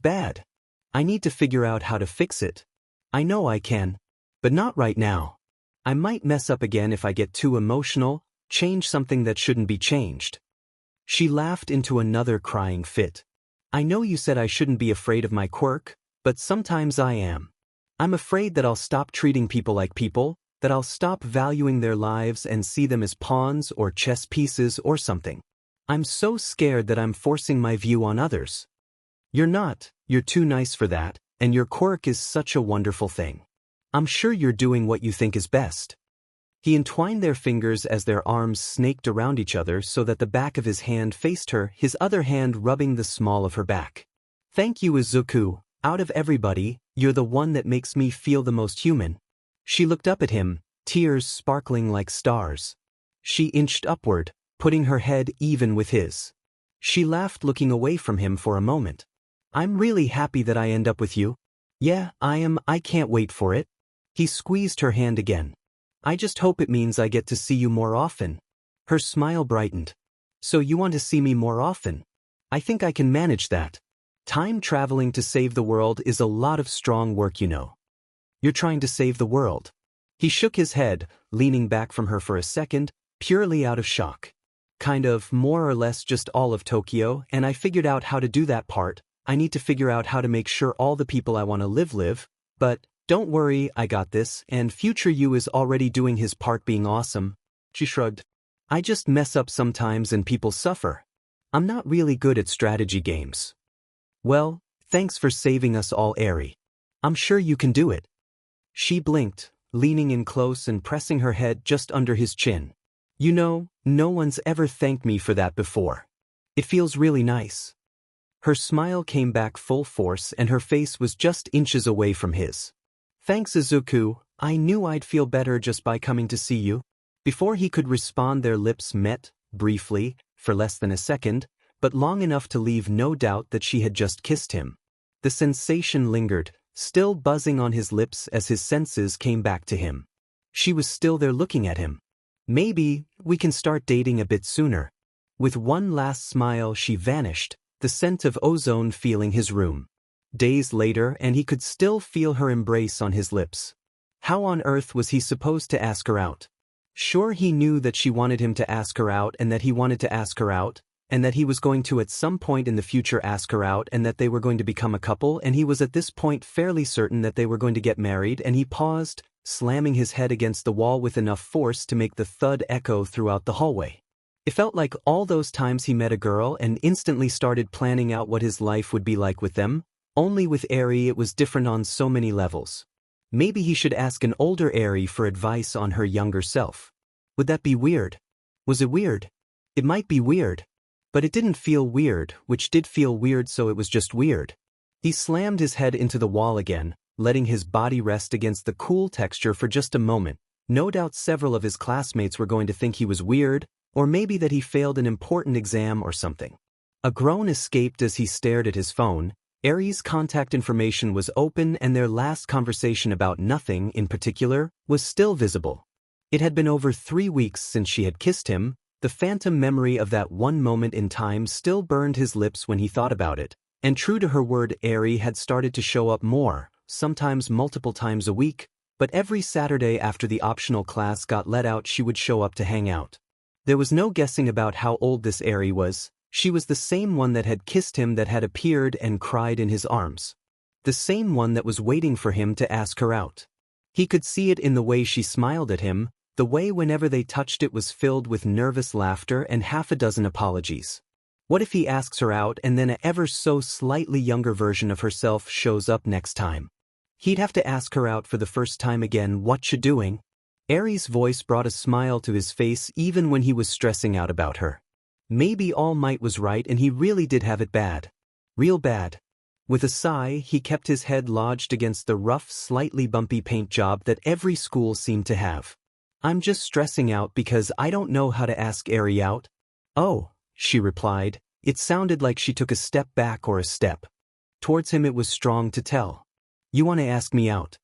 bad. I need to figure out how to fix it. I know I can. But not right now. I might mess up again if I get too emotional, change something that shouldn't be changed. She laughed into another crying fit. I know you said I shouldn't be afraid of my quirk, but sometimes I am. I'm afraid that I'll stop treating people like people, that I'll stop valuing their lives and see them as pawns or chess pieces or something. I'm so scared that I'm forcing my view on others. You're not, you're too nice for that, and your quirk is such a wonderful thing. I'm sure you're doing what you think is best. He entwined their fingers as their arms snaked around each other so that the back of his hand faced her, his other hand rubbing the small of her back. Thank you, Izuku. Out of everybody, you're the one that makes me feel the most human. She looked up at him, tears sparkling like stars. She inched upward, putting her head even with his. She laughed, looking away from him for a moment. I'm really happy that I end up with you. Yeah, I am. I can't wait for it. He squeezed her hand again. I just hope it means I get to see you more often. Her smile brightened. So you want to see me more often? I think I can manage that. Time traveling to save the world is a lot of strong work, you know. You're trying to save the world. He shook his head, leaning back from her for a second, purely out of shock. Kind of, more or less just all of Tokyo, and I figured out how to do that part. I need to figure out how to make sure all the people I want to live, but Don't worry, I got this, and future you is already doing his part being awesome. She shrugged. I just mess up sometimes and people suffer. I'm not really good at strategy games. Well, thanks for saving us all, Eri. I'm sure you can do it. She blinked, leaning in close and pressing her head just under his chin. You know, no one's ever thanked me for that before. It feels really nice. Her smile came back full force and her face was just inches away from his. Thanks, Izuku, I knew I'd feel better just by coming to see you. Before he could respond, their lips met, briefly, for less than a second, but long enough to leave no doubt that she had just kissed him. The sensation lingered, still buzzing on his lips as his senses came back to him. She was still there looking at him. Maybe we can start dating a bit sooner. With one last smile she vanished, the scent of ozone filling his room. Days later and he could still feel her embrace on his lips. How on earth was he supposed to ask her out? Sure, he knew that she wanted him to ask her out and that he wanted to ask her out, and that he was going to at some point in the future ask her out and that they were going to become a couple, and he was at this point fairly certain that they were going to get married, and he paused, slamming his head against the wall with enough force to make the thud echo throughout the hallway. It felt like all those times he met a girl and instantly started planning out what his life would be like with them, only with Eri it was different on so many levels. Maybe he should ask an older Eri for advice on her younger self. Would that be weird? Was it weird? It might be weird. But it didn't feel weird, which did feel weird, so it was just weird. He slammed his head into the wall again, letting his body rest against the cool texture for just a moment. No doubt several of his classmates were going to think he was weird, or maybe that he failed an important exam or something. A groan escaped as he stared at his phone. Eri's contact information was open and their last conversation about nothing in particular was still visible. It had been over 3 weeks since she had kissed him. The phantom memory of that one moment in time still burned his lips when he thought about it, and true to her word, Eri had started to show up more, sometimes multiple times a week, but every Saturday after the optional class got let out she would show up to hang out. There was no guessing about how old this Eri was. She was the same one that had kissed him, that had appeared and cried in his arms. The same one that was waiting for him to ask her out. He could see it in the way she smiled at him, the way whenever they touched it was filled with nervous laughter and half a dozen apologies. What if he asks her out and then a ever so slightly younger version of herself shows up next time? He'd have to ask her out for the first time again. What you doing? Eri's voice brought a smile to his face even when he was stressing out about her. Maybe All Might was right and he really did have it bad. Real bad. With a sigh, he kept his head lodged against the rough, slightly bumpy paint job that every school seemed to have. I'm just stressing out because I don't know how to ask Eri out. Oh, she replied. It sounded like she took a step back or a step towards him. It was strong to tell. You want to ask me out?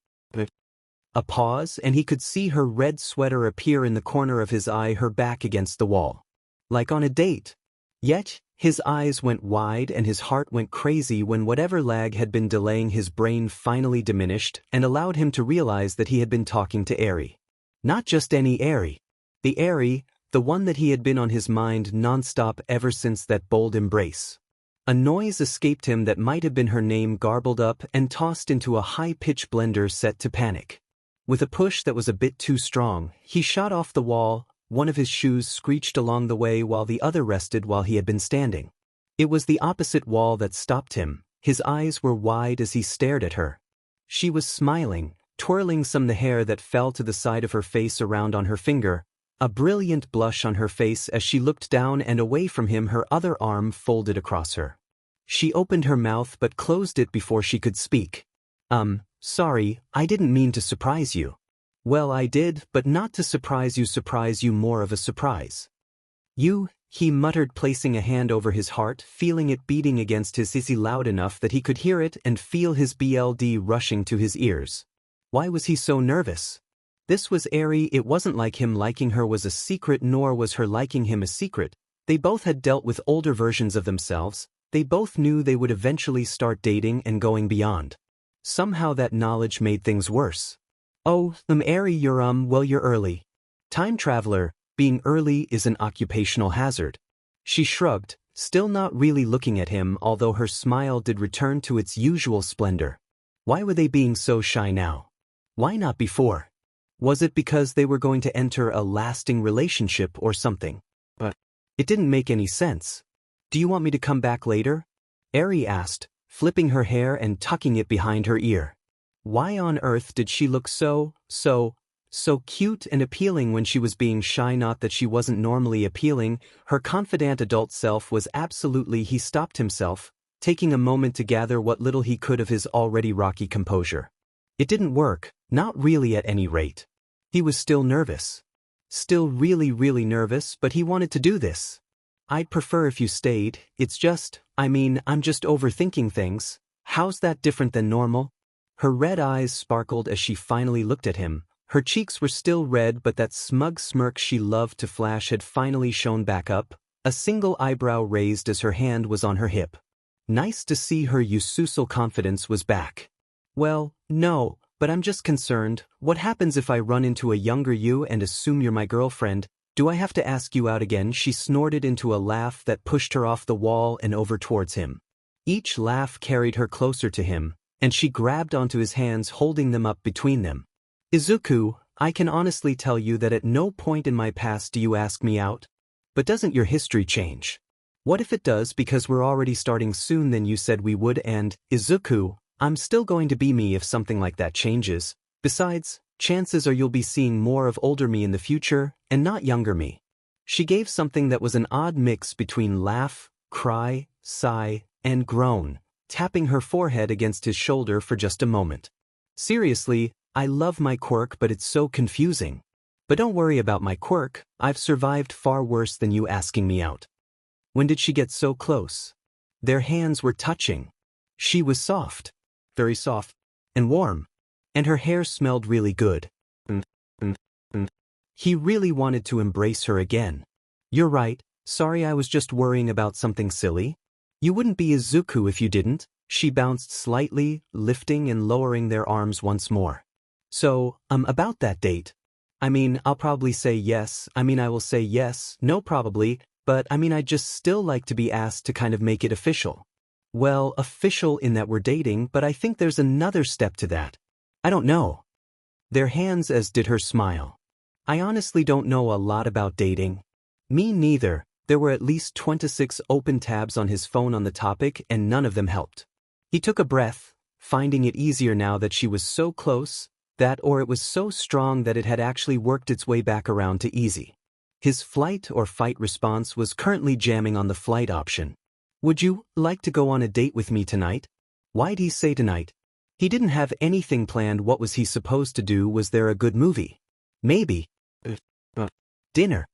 A pause, and he could see her red sweater appear in the corner of his eye, her back against the wall. Like on a date. Yet, his eyes went wide and his heart went crazy when whatever lag had been delaying his brain finally diminished and allowed him to realize that he had been talking to Eri. Not just any Eri. The Eri, the one that he had been on his mind nonstop ever since that bold embrace. A noise escaped him that might have been her name garbled up and tossed into a high-pitch blender set to panic. With a push that was a bit too strong, he shot off the wall. One of his shoes screeched along the way while the other rested while he had been standing. It was the opposite wall that stopped him. His eyes were wide as he stared at her. She was smiling, twirling some of the hair that fell to the side of her face around on her finger, a brilliant blush on her face as she looked down and away from him, her other arm folded across her. She opened her mouth but closed it before she could speak. Sorry, I didn't mean to surprise you. Well, I did, but not to surprise you, more of a surprise. You, he muttered, placing a hand over his heart, feeling it beating against his sissy loud enough that he could hear it and feel his blood rushing to his ears. Why was he so nervous? This was Eri. It wasn't like him liking her was a secret, nor was her liking him a secret. They both had dealt with older versions of themselves. They both knew they would eventually start dating and going beyond. Somehow that knowledge made things worse. Oh, Eri, you're early. Time traveler, being early is an occupational hazard. She shrugged, still not really looking at him, although her smile did return to its usual splendor. Why were they being so shy now? Why not before? Was it because they were going to enter a lasting relationship or something? But it didn't make any sense. Do you want me to come back later? Eri asked, flipping her hair and tucking it behind her ear. Why on earth did she look so cute and appealing when she was being shy? Not that she wasn't normally appealing, her confident adult self was absolutely. He stopped himself, taking a moment to gather what little he could of his already rocky composure. It didn't work, not really at any rate. He was still nervous. Still really nervous, but he wanted to do this. I'd prefer if you stayed, it's just, I'm just overthinking things. How's that different than normal? Her red eyes sparkled as she finally looked at him. Her cheeks were still red, but that smug smirk she loved to flash had finally shown back up, a single eyebrow raised as her hand was on her hip. Nice to see her Yususal confidence was back. Well, no, but I'm just concerned. What happens if I run into a younger you and assume you're my girlfriend? Do I have to ask you out again? She snorted into a laugh that pushed her off the wall and over towards him. Each laugh carried her closer to him, and she grabbed onto his hands, holding them up between them. Izuku, I can honestly tell you that at no point in my past do you ask me out. But doesn't your history change? What if it does, because we're already starting soon? Then you said we would, and, Izuku, I'm still going to be me if something like that changes. Besides, chances are you'll be seeing more of older me in the future, and not younger me. She gave something that was an odd mix between laugh, cry, sigh, and groan, tapping her forehead against his shoulder for just a moment. Seriously, I love my quirk, but it's so confusing. But don't worry about my quirk, I've survived far worse than you asking me out. When did she get so close? Their hands were touching. She was soft. Very soft. And warm. And her hair smelled really good. He really wanted to embrace her again. You're right, sorry, I was just worrying about something silly. You wouldn't be Izuku if you didn't. She bounced slightly, lifting and lowering their arms once more. So, about that date. I'll probably say yes. I will say yes, no probably, but I'd just still like to be asked to kind of make it official. Well, official in that we're dating, but I think there's another step to that. I don't know. Their hands, as did her smile. I honestly don't know a lot about dating. Me neither. There were at least 26 open tabs on his phone on the topic, and none of them helped. He took a breath, finding it easier now that she was so close, or it was so strong that it had actually worked its way back around to easy. His flight or fight response was currently jamming on the flight option. Would you like to go on a date with me tonight? Why'd he say tonight? He didn't have anything planned. What was he supposed to do? Was there a good movie? Maybe. Dinner.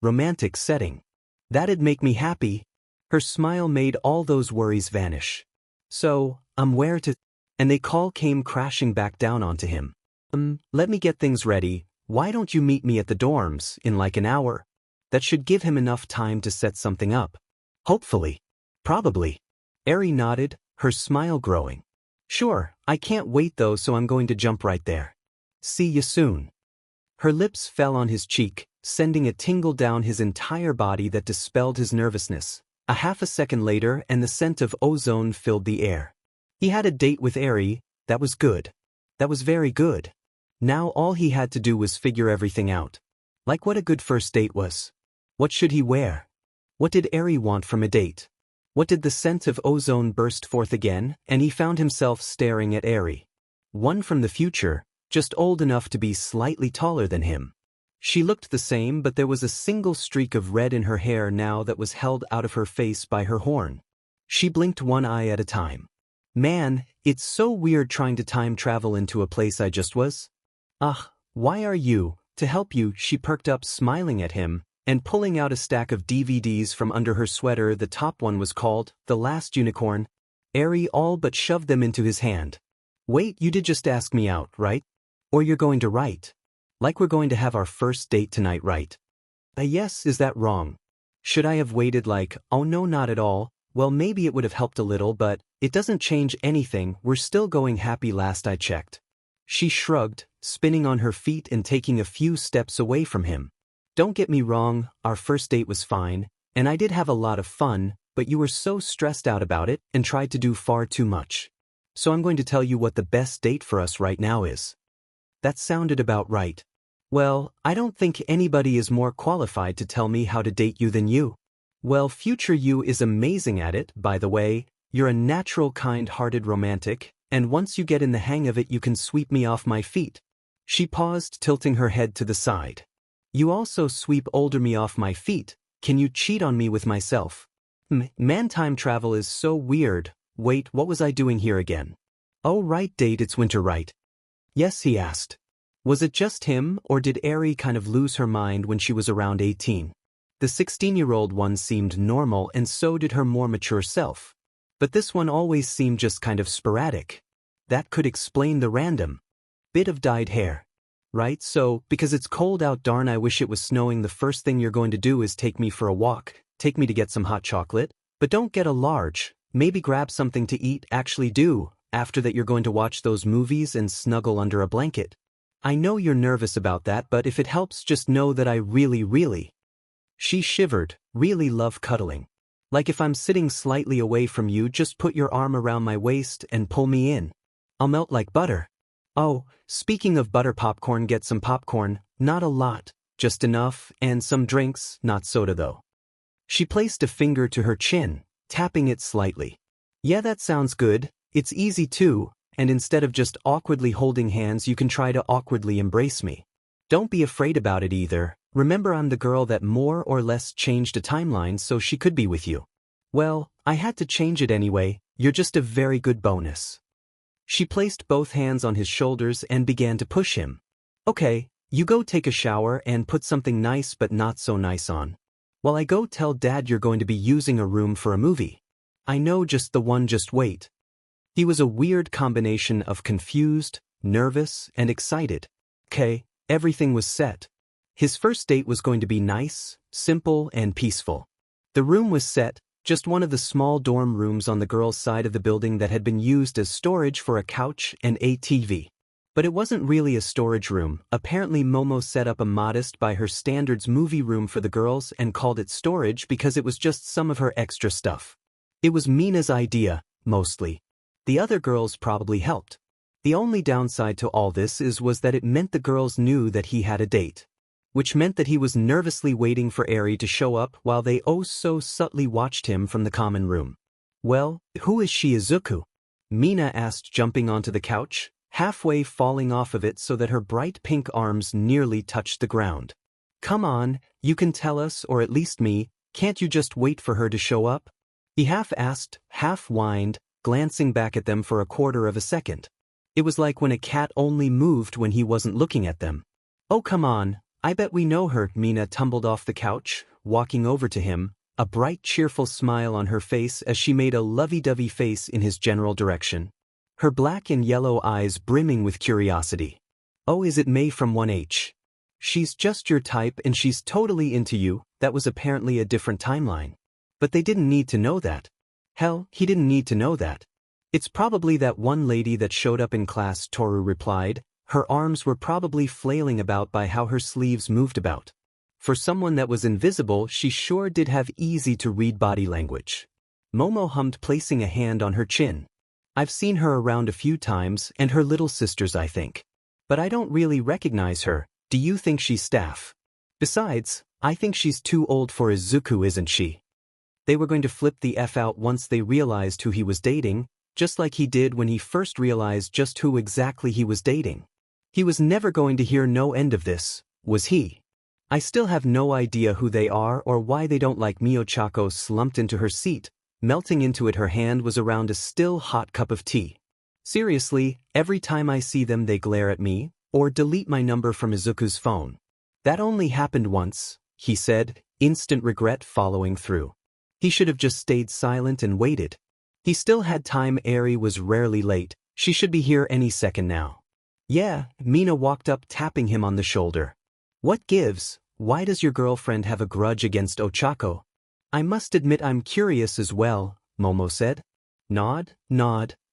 Romantic setting. That'd make me happy. Her smile made all those worries vanish. So, where to? And the call came crashing back down onto him. Let me get things ready. Why don't you meet me at the dorms in like an hour? That should give him enough time to set something up. Hopefully. Probably. Eri nodded, her smile growing. Sure, I can't wait though, so I'm going to jump right there. See you soon. Her lips fell on his cheek, sending a tingle down his entire body that dispelled his nervousness. A half a second later, and the scent of ozone filled the air. He had a date with Eri. That was good. That was very good. Now all he had to do was figure everything out. Like what a good first date was. What should he wear? What did Eri want from a date? What did the scent of ozone burst forth again, and he found himself staring at Eri. One from the future, just old enough to be slightly taller than him. She looked the same, but there was a single streak of red in her hair now that was held out of her face by her horn. She blinked one eye at a time. Man, it's so weird trying to time travel into a place I just was. Why are you? To help you, she perked up, smiling at him, and pulling out a stack of DVDs from under her sweater. The top one was called The Last Unicorn. Eri all but shoved them into his hand. Wait, you did just ask me out, right? Or you're going to write? Like we're going to have our first date tonight, right? Yes, is that wrong? Should I have waited? Oh no, not at all. Well, maybe it would have helped a little, but it doesn't change anything. We're still going happy last I checked. She shrugged, spinning on her feet and taking a few steps away from him. Don't get me wrong, our first date was fine, and I did have a lot of fun, but you were so stressed out about it and tried to do far too much. So I'm going to tell you what the best date for us right now is. That sounded about right. Well, I don't think anybody is more qualified to tell me how to date you than you. Well, future you is amazing at it, by the way. You're a natural kind-hearted romantic, and once you get in the hang of it you can sweep me off my feet. She paused, tilting her head to the side. You also sweep older me off my feet. Can you cheat on me with myself? Man, time travel is so weird. Wait, what was I doing here again? Oh right, date, it's winter, right? Yes, he asked. Was it just him, or did Eri kind of lose her mind when she was around 18? The 16-year-old one seemed normal, and so did her more mature self. But this one always seemed just kind of sporadic. That could explain the random bit of dyed hair. Right, so, because it's cold out, darn, I wish it was snowing, the first thing you're going to do is take me for a walk, take me to get some hot chocolate, but don't get a large, maybe grab something to eat, actually do, after that you're going to watch those movies and snuggle under a blanket. I know you're nervous about that, but if it helps, just know that I really, she shivered, really love cuddling. Like if I'm sitting slightly away from you, just put your arm around my waist and pull me in. I'll melt like butter. Oh, speaking of butter, popcorn, get some popcorn, not a lot, just enough, and some drinks, not soda though. She placed a finger to her chin, tapping it slightly. Yeah, that sounds good, it's easy too, and instead of just awkwardly holding hands you can try to awkwardly embrace me. Don't be afraid about it either, remember I'm the girl that more or less changed a timeline so she could be with you. Well, I had to change it anyway, you're just a very good bonus. She placed both hands on his shoulders and began to push him. Okay, you go take a shower and put something nice but not so nice on. While I go tell Dad you're going to be using a room for a movie. I know, just the one, just wait. He was a weird combination of confused, nervous, and excited. Okay, everything was set. His first date was going to be nice, simple, and peaceful. The room was set, just one of the small dorm rooms on the girls' side of the building that had been used as storage for a couch and a TV. But it wasn't really a storage room. Apparently Momo set up a modest by her standards movie room for the girls and called it storage because it was just some of her extra stuff. It was Mina's idea, mostly. The other girls probably helped. The only downside to all this was that it meant the girls knew that he had a date. Which meant that he was nervously waiting for Eri to show up while they oh so subtly watched him from the common room. Well, who is she, Izuku? Mina asked, jumping onto the couch, halfway falling off of it so that her bright pink arms nearly touched the ground. Come on, you can tell us, or at least me, can't you just wait for her to show up? He half asked, half whined, glancing back at them for a quarter of a second. It was like when a cat only moved when he wasn't looking at them. Oh come on, I bet we know her. Mina tumbled off the couch, walking over to him, a bright cheerful smile on her face as she made a lovey-dovey face in his general direction. Her black and yellow eyes brimming with curiosity. Oh, is it May from 1H? She's just your type and she's totally into you. That was apparently a different timeline. But they didn't need to know that. Hell, he didn't need to know that. It's probably that one lady that showed up in class, Toru replied. Her arms were probably flailing about by how her sleeves moved about. For someone that was invisible, she sure did have easy-to-read body language. Momo hummed, placing a hand on her chin. I've seen her around a few times, and her little sisters, I think. But I don't really recognize her. Do you think she's staff? Besides, I think she's too old for Izuku, isn't she? They were going to flip the F out once they realized who he was dating, just like he did when he first realized just who exactly he was dating. He was never going to hear no end of this, was he? I still have no idea who they are or why they don't like me. Ochako slumped into her seat, melting into it. Her hand was around a still hot cup of tea. Seriously, every time I see them they glare at me, or delete my number from Izuku's phone. That only happened once, he said, instant regret following through. He should have just stayed silent and waited. He still had time. Eri was rarely late, she should be here any second now. Yeah, Mina walked up, tapping him on the shoulder. What gives? Why does your girlfriend have a grudge against Ochako? I must admit I'm curious as well, Momo said. Nod,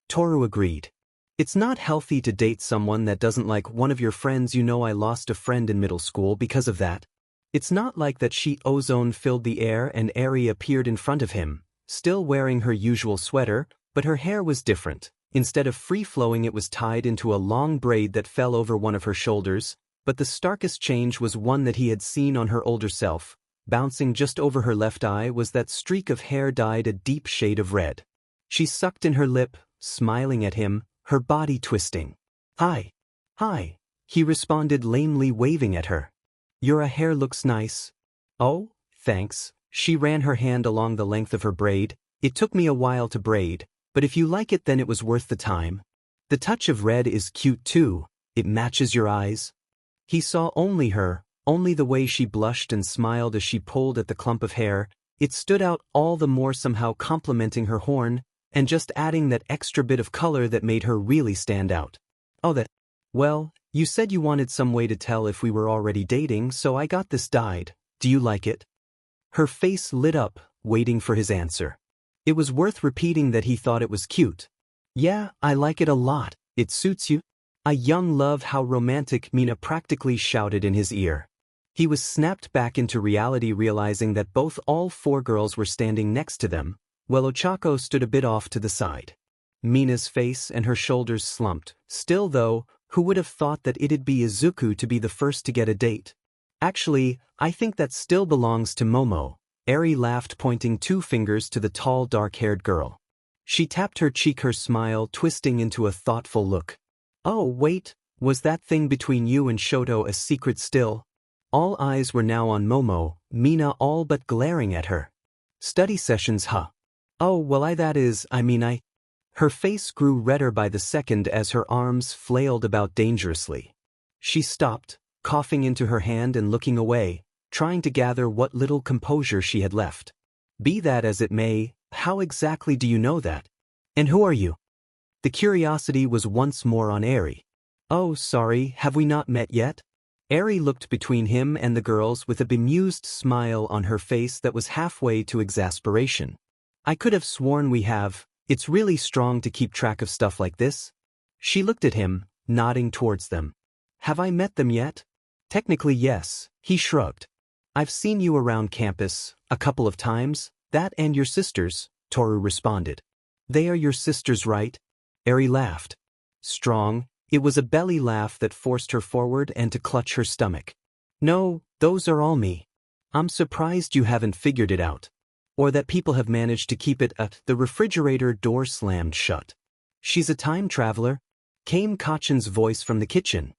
Toru agreed. It's not healthy to date someone that doesn't like one of your friends. You know, I lost a friend in middle school because of that. It's not like that. She ozone filled the air and Eri appeared in front of him, still wearing her usual sweater, but her hair was different. Instead of free-flowing, it was tied into a long braid that fell over one of her shoulders, but the starkest change was one that he had seen on her older self. Bouncing just over her left eye was that streak of hair dyed a deep shade of red. She sucked in her lip, smiling at him, her body twisting. "Hi. Hi," he responded lamely, waving at her. "Your hair looks nice." "Oh, thanks." She ran her hand along the length of her braid. "It took me a while to braid, but if you like it then it was worth the time. The touch of red is cute too, it matches your eyes." He saw only her, only the way she blushed and smiled as she pulled at the clump of hair. It stood out all the more, somehow complementing her horn, and just adding that extra bit of color that made her really stand out. "Oh, well, you said you wanted some way to tell if we were already dating, so I got this dyed. Do you like it?" Her face lit up, waiting for his answer. It was worth repeating that he thought it was cute. "Yeah, I like it a lot. It suits you." "A young love, how romantic," Mina practically shouted in his ear. He was snapped back into reality, realizing that all four girls were standing next to them, while Ochako stood a bit off to the side. Mina's face and her shoulders slumped. Still though, who would have thought that it'd be Izuku to be the first to get a date? "Actually, I think that still belongs to Momo." Eri laughed, pointing two fingers to the tall, dark-haired girl. She tapped her cheek, her smile twisting into a thoughtful look. "Oh, wait, was that thing between you and Shoto a secret still?" All eyes were now on Momo, Mina all but glaring at her. "Study sessions, huh?" "Oh, well, I mean. Her face grew redder by the second as her arms flailed about dangerously. She stopped, coughing into her hand and looking away, trying to gather what little composure she had left. "Be that as it may, how exactly do you know that? And who are you?" The curiosity was once more on Eri. "Oh, sorry, have we not met yet?" Eri looked between him and the girls with a bemused smile on her face that was halfway to exasperation. "I could have sworn we have. It's really strong to keep track of stuff like this." She looked at him, nodding towards them. "Have I met them yet?" "Technically yes," he shrugged. "I've seen you around campus, a couple of times, that and your sisters," Toru responded. "They are your sisters, right?" Eri laughed. Strong, it was a belly laugh that forced her forward and to clutch her stomach. "No, those are all me. I'm surprised you haven't figured it out. Or that people have managed to keep it at." The refrigerator door slammed shut. "She's a time traveler," came Kachin's voice from the kitchen.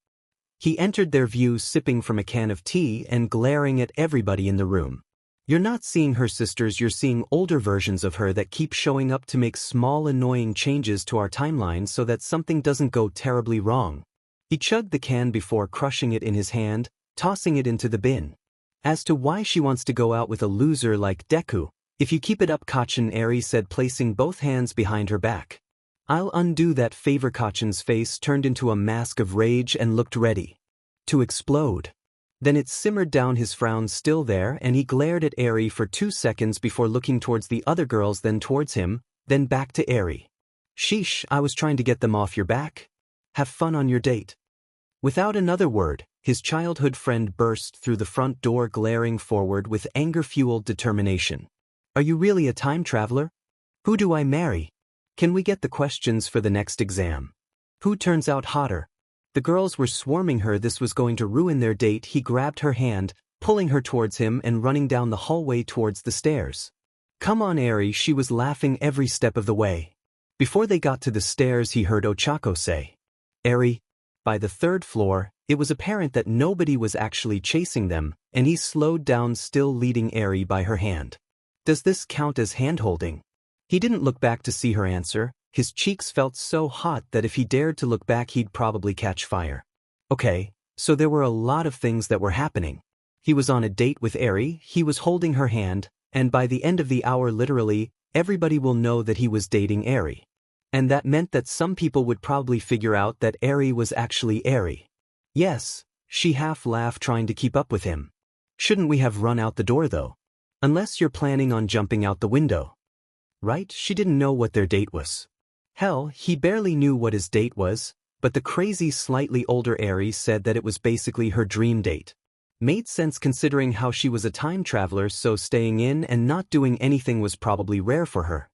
He entered their view sipping from a can of tea and glaring at everybody in the room. "You're not seeing her sisters, you're seeing older versions of her that keep showing up to make small annoying changes to our timeline so that something doesn't go terribly wrong." He chugged the can before crushing it in his hand, tossing it into the bin. "As to why she wants to go out with a loser like Deku, if you keep it up," Kachin, Eri said, placing both hands behind her back. "I'll undo that favor." Kachin's face turned into a mask of rage and looked ready to explode. Then it simmered down, his frown still there, and he glared at Eri for 2 seconds before looking towards the other girls, then towards him, then back to Eri. "Sheesh, I was trying to get them off your back. Have fun on your date." Without another word, his childhood friend burst through the front door, glaring forward with anger-fueled determination. "Are you really a time traveler? Who do I marry? Can we get the questions for the next exam? Who turns out hotter?" The girls were swarming her. This was going to ruin their date. He grabbed her hand, pulling her towards him and running down the hallway towards the stairs. "Come on, Eri," she was laughing every step of the way. Before they got to the stairs, he heard Ochako say, "Eri." By the 3rd floor, it was apparent that nobody was actually chasing them, and he slowed down, still leading Eri by her hand. "Does this count as hand-holding?" He didn't look back to see her answer. His cheeks felt so hot that if he dared to look back he'd probably catch fire. Okay, so there were a lot of things that were happening. He was on a date with Eri, he was holding her hand, and by the end of the hour literally, everybody will know that he was dating Eri. And that meant that some people would probably figure out that Eri was actually Eri. "Yes," she half laughed, trying to keep up with him. "Shouldn't we have run out the door though? Unless you're planning on jumping out the window." Right? She didn't know what their date was. Hell, he barely knew what his date was, but the crazy, slightly older Eri said that it was basically her dream date. Made sense considering how she was a time traveler, so staying in and not doing anything was probably rare for her.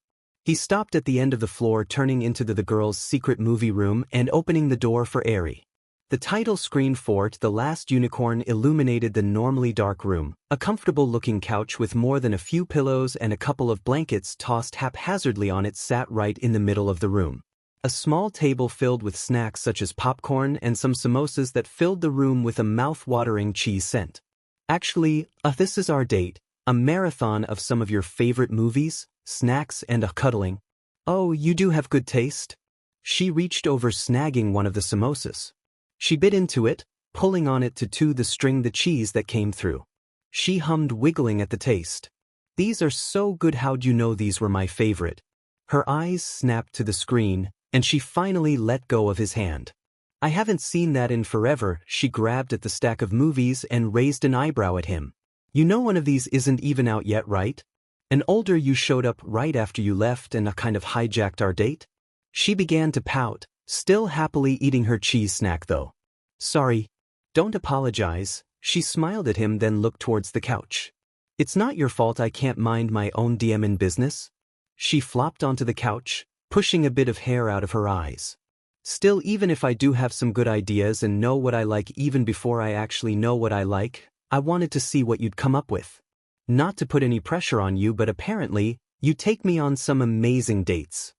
He stopped at the end of the floor, turning into the girls' secret movie room and opening the door for Eri. The title screen for The Last Unicorn illuminated the normally dark room, a comfortable-looking couch with more than a few pillows and a couple of blankets tossed haphazardly on it sat right in the middle of the room. A small table filled with snacks such as popcorn and some samosas that filled the room with a mouth-watering cheese scent. Actually, this is our date, a marathon of some of your favorite movies, snacks and a cuddling. Oh, you do have good taste. She reached over, snagging one of the samosas. She bit into it, pulling on it to chew the string the cheese that came through. She hummed, wiggling at the taste. These are so good, how'd you know these were my favorite? Her eyes snapped to the screen, and she finally let go of his hand. I haven't seen that in forever. She grabbed at the stack of movies and raised an eyebrow at him. You know one of these isn't even out yet, right? An older you showed up right after you left and kind of hijacked our date? She began to pout, still happily eating her cheese snack though. Sorry. Don't apologize. She smiled at him, then looked towards the couch. It's not your fault I can't mind my own damn business. She flopped onto the couch, pushing a bit of hair out of her eyes. Still, even if I do have some good ideas and know what I like even before I actually know what I like, I wanted to see what you'd come up with. Not to put any pressure on you, but apparently, you take me on some amazing dates.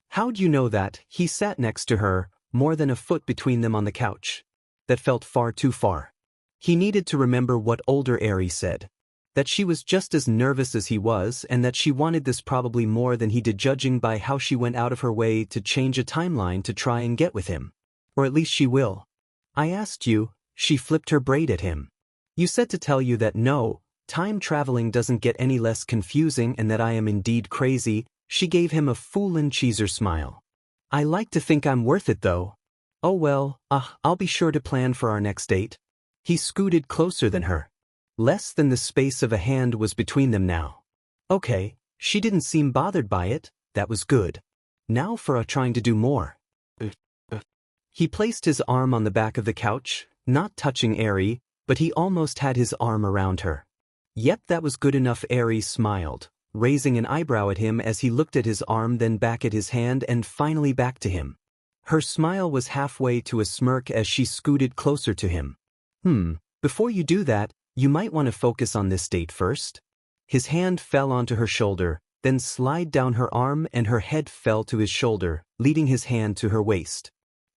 How'd you know that? He sat next to her, more than a foot between them on the couch. That felt far too far. He needed to remember what older Eri said. That she was just as nervous as he was and that she wanted this probably more than he did, judging by how she went out of her way to change a timeline to try and get with him. Or at least she will. I asked you, she flipped her braid at him. You said to tell you that no, time traveling doesn't get any less confusing and that I am indeed crazy. She gave him a foolin' cheeser smile. I like to think I'm worth it though. Oh well, I'll be sure to plan for our next date. He scooted closer than her. Less than the space of a hand was between them now. Okay, she didn't seem bothered by it, that was good. Now for trying to do more. He placed his arm on the back of the couch, not touching Eri, but he almost had his arm around her. Yep, that was good enough. Eri smiled, raising an eyebrow at him as he looked at his arm, then back at his hand and finally back to him. Her smile was halfway to a smirk as she scooted closer to him. Before you do that, you might want to focus on this date first. His hand fell onto her shoulder, then slid down her arm and her head fell to his shoulder, leading his hand to her waist.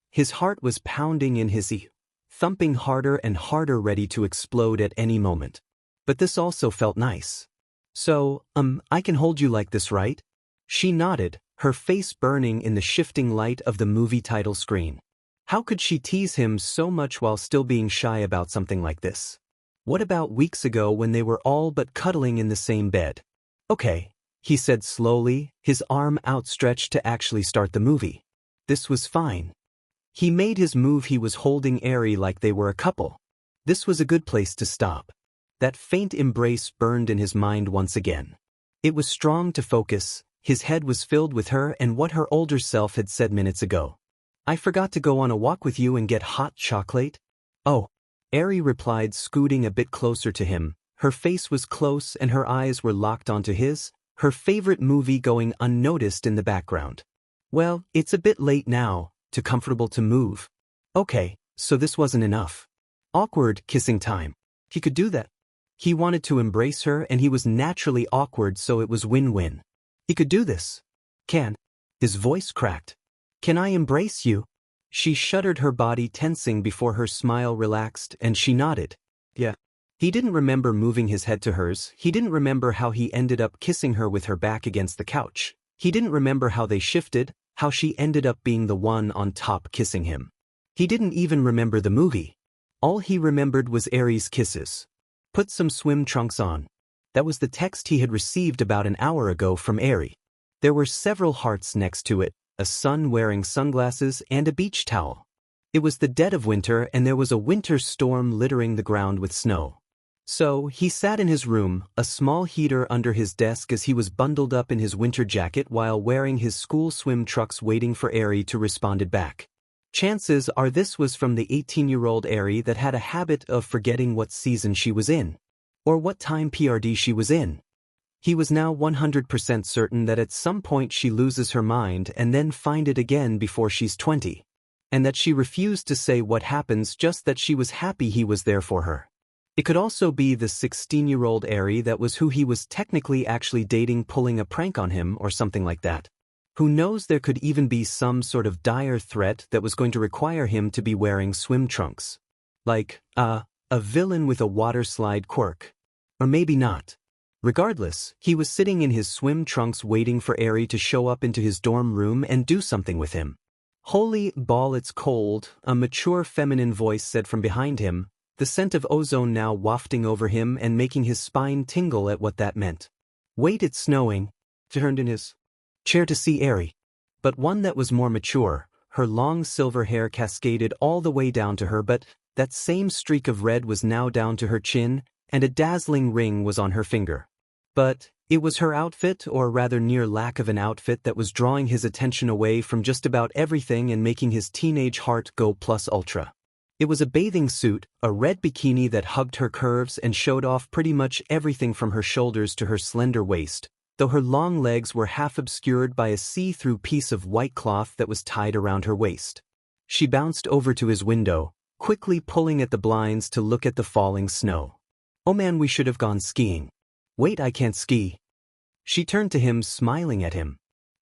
His heart was pounding in his ear, thumping harder and harder, ready to explode at any moment. But this also felt nice. So, I can hold you like this, right? She nodded, her face burning in the shifting light of the movie title screen. How could she tease him so much while still being shy about something like this? What about weeks ago when they were all but cuddling in the same bed? Okay, he said slowly, his arm outstretched to actually start the movie. This was fine. He made his move. He was holding Eri like they were a couple. This was a good place to stop. That faint embrace burned in his mind once again. It was strong to focus. His head was filled with her and what her older self had said minutes ago. I forgot to go on a walk with you and get hot chocolate. Oh. Eri replied, scooting a bit closer to him. Her face was close and her eyes were locked onto his, her favorite movie going unnoticed in the background. Well, it's a bit late now, too comfortable to move. Okay, so this wasn't enough. Awkward kissing time. He could do that. He wanted to embrace her and he was naturally awkward, so it was win-win. He could do this. Can. His voice cracked. Can I embrace you? She shuddered, her body tensing before her smile relaxed, and she nodded. Yeah. He didn't remember moving his head to hers. He didn't remember how he ended up kissing her with her back against the couch. He didn't remember how they shifted, how she ended up being the one on top kissing him. He didn't even remember the movie. All he remembered was Eri's kisses. Put some swim trunks on. That was the text he had received about an hour ago from Eri. There were several hearts next to it, a son wearing sunglasses and a beach towel. It was the dead of winter and there was a winter storm littering the ground with snow. So, he sat in his room, a small heater under his desk as he was bundled up in his winter jacket while wearing his school swim trunks, waiting for Eri to respond back. Chances are this was from the 18-year-old Eri that had a habit of forgetting what season she was in. Or what time PRD she was in. He was now 100% certain that at some point she loses her mind and then find it again before she's 20. And that she refused to say what happens, just that she was happy he was there for her. It could also be the 16-year-old Eri that was who he was technically actually dating, pulling a prank on him or something like that. Who knows, there could even be some sort of dire threat that was going to require him to be wearing swim trunks. Like, a villain with a water slide quirk. Or maybe not. Regardless, he was sitting in his swim trunks waiting for Eri to show up into his dorm room and do something with him. "Holy ball, it's cold," a mature feminine voice said from behind him, the scent of ozone now wafting over him and making his spine tingle at what that meant. "Wait, it's snowing." He turned in his chair to see Eri. But one that was more mature, her long silver hair cascaded all the way down to her, but that same streak of red was now down to her chin, and a dazzling ring was on her finger. But it was her outfit, or rather near lack of an outfit, that was drawing his attention away from just about everything and making his teenage heart go plus ultra. It was a bathing suit, a red bikini that hugged her curves and showed off pretty much everything from her shoulders to her slender waist, though her long legs were half obscured by a see-through piece of white cloth that was tied around her waist. She bounced over to his window, quickly pulling at the blinds to look at the falling snow. "Oh man, we should have gone skiing." "Wait, I can't ski." She turned to him, smiling at him.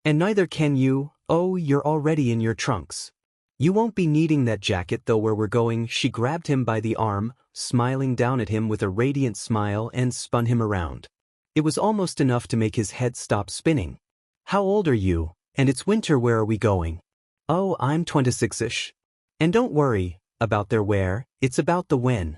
"And neither can you. Oh, you're already in your trunks. You won't be needing that jacket though where we're going." She grabbed him by the arm, smiling down at him with a radiant smile, and spun him around. It was almost enough to make his head stop spinning. "How old are you? And it's winter, where are we going?" "Oh, I'm 26-ish. And don't worry about their where, it's about the when."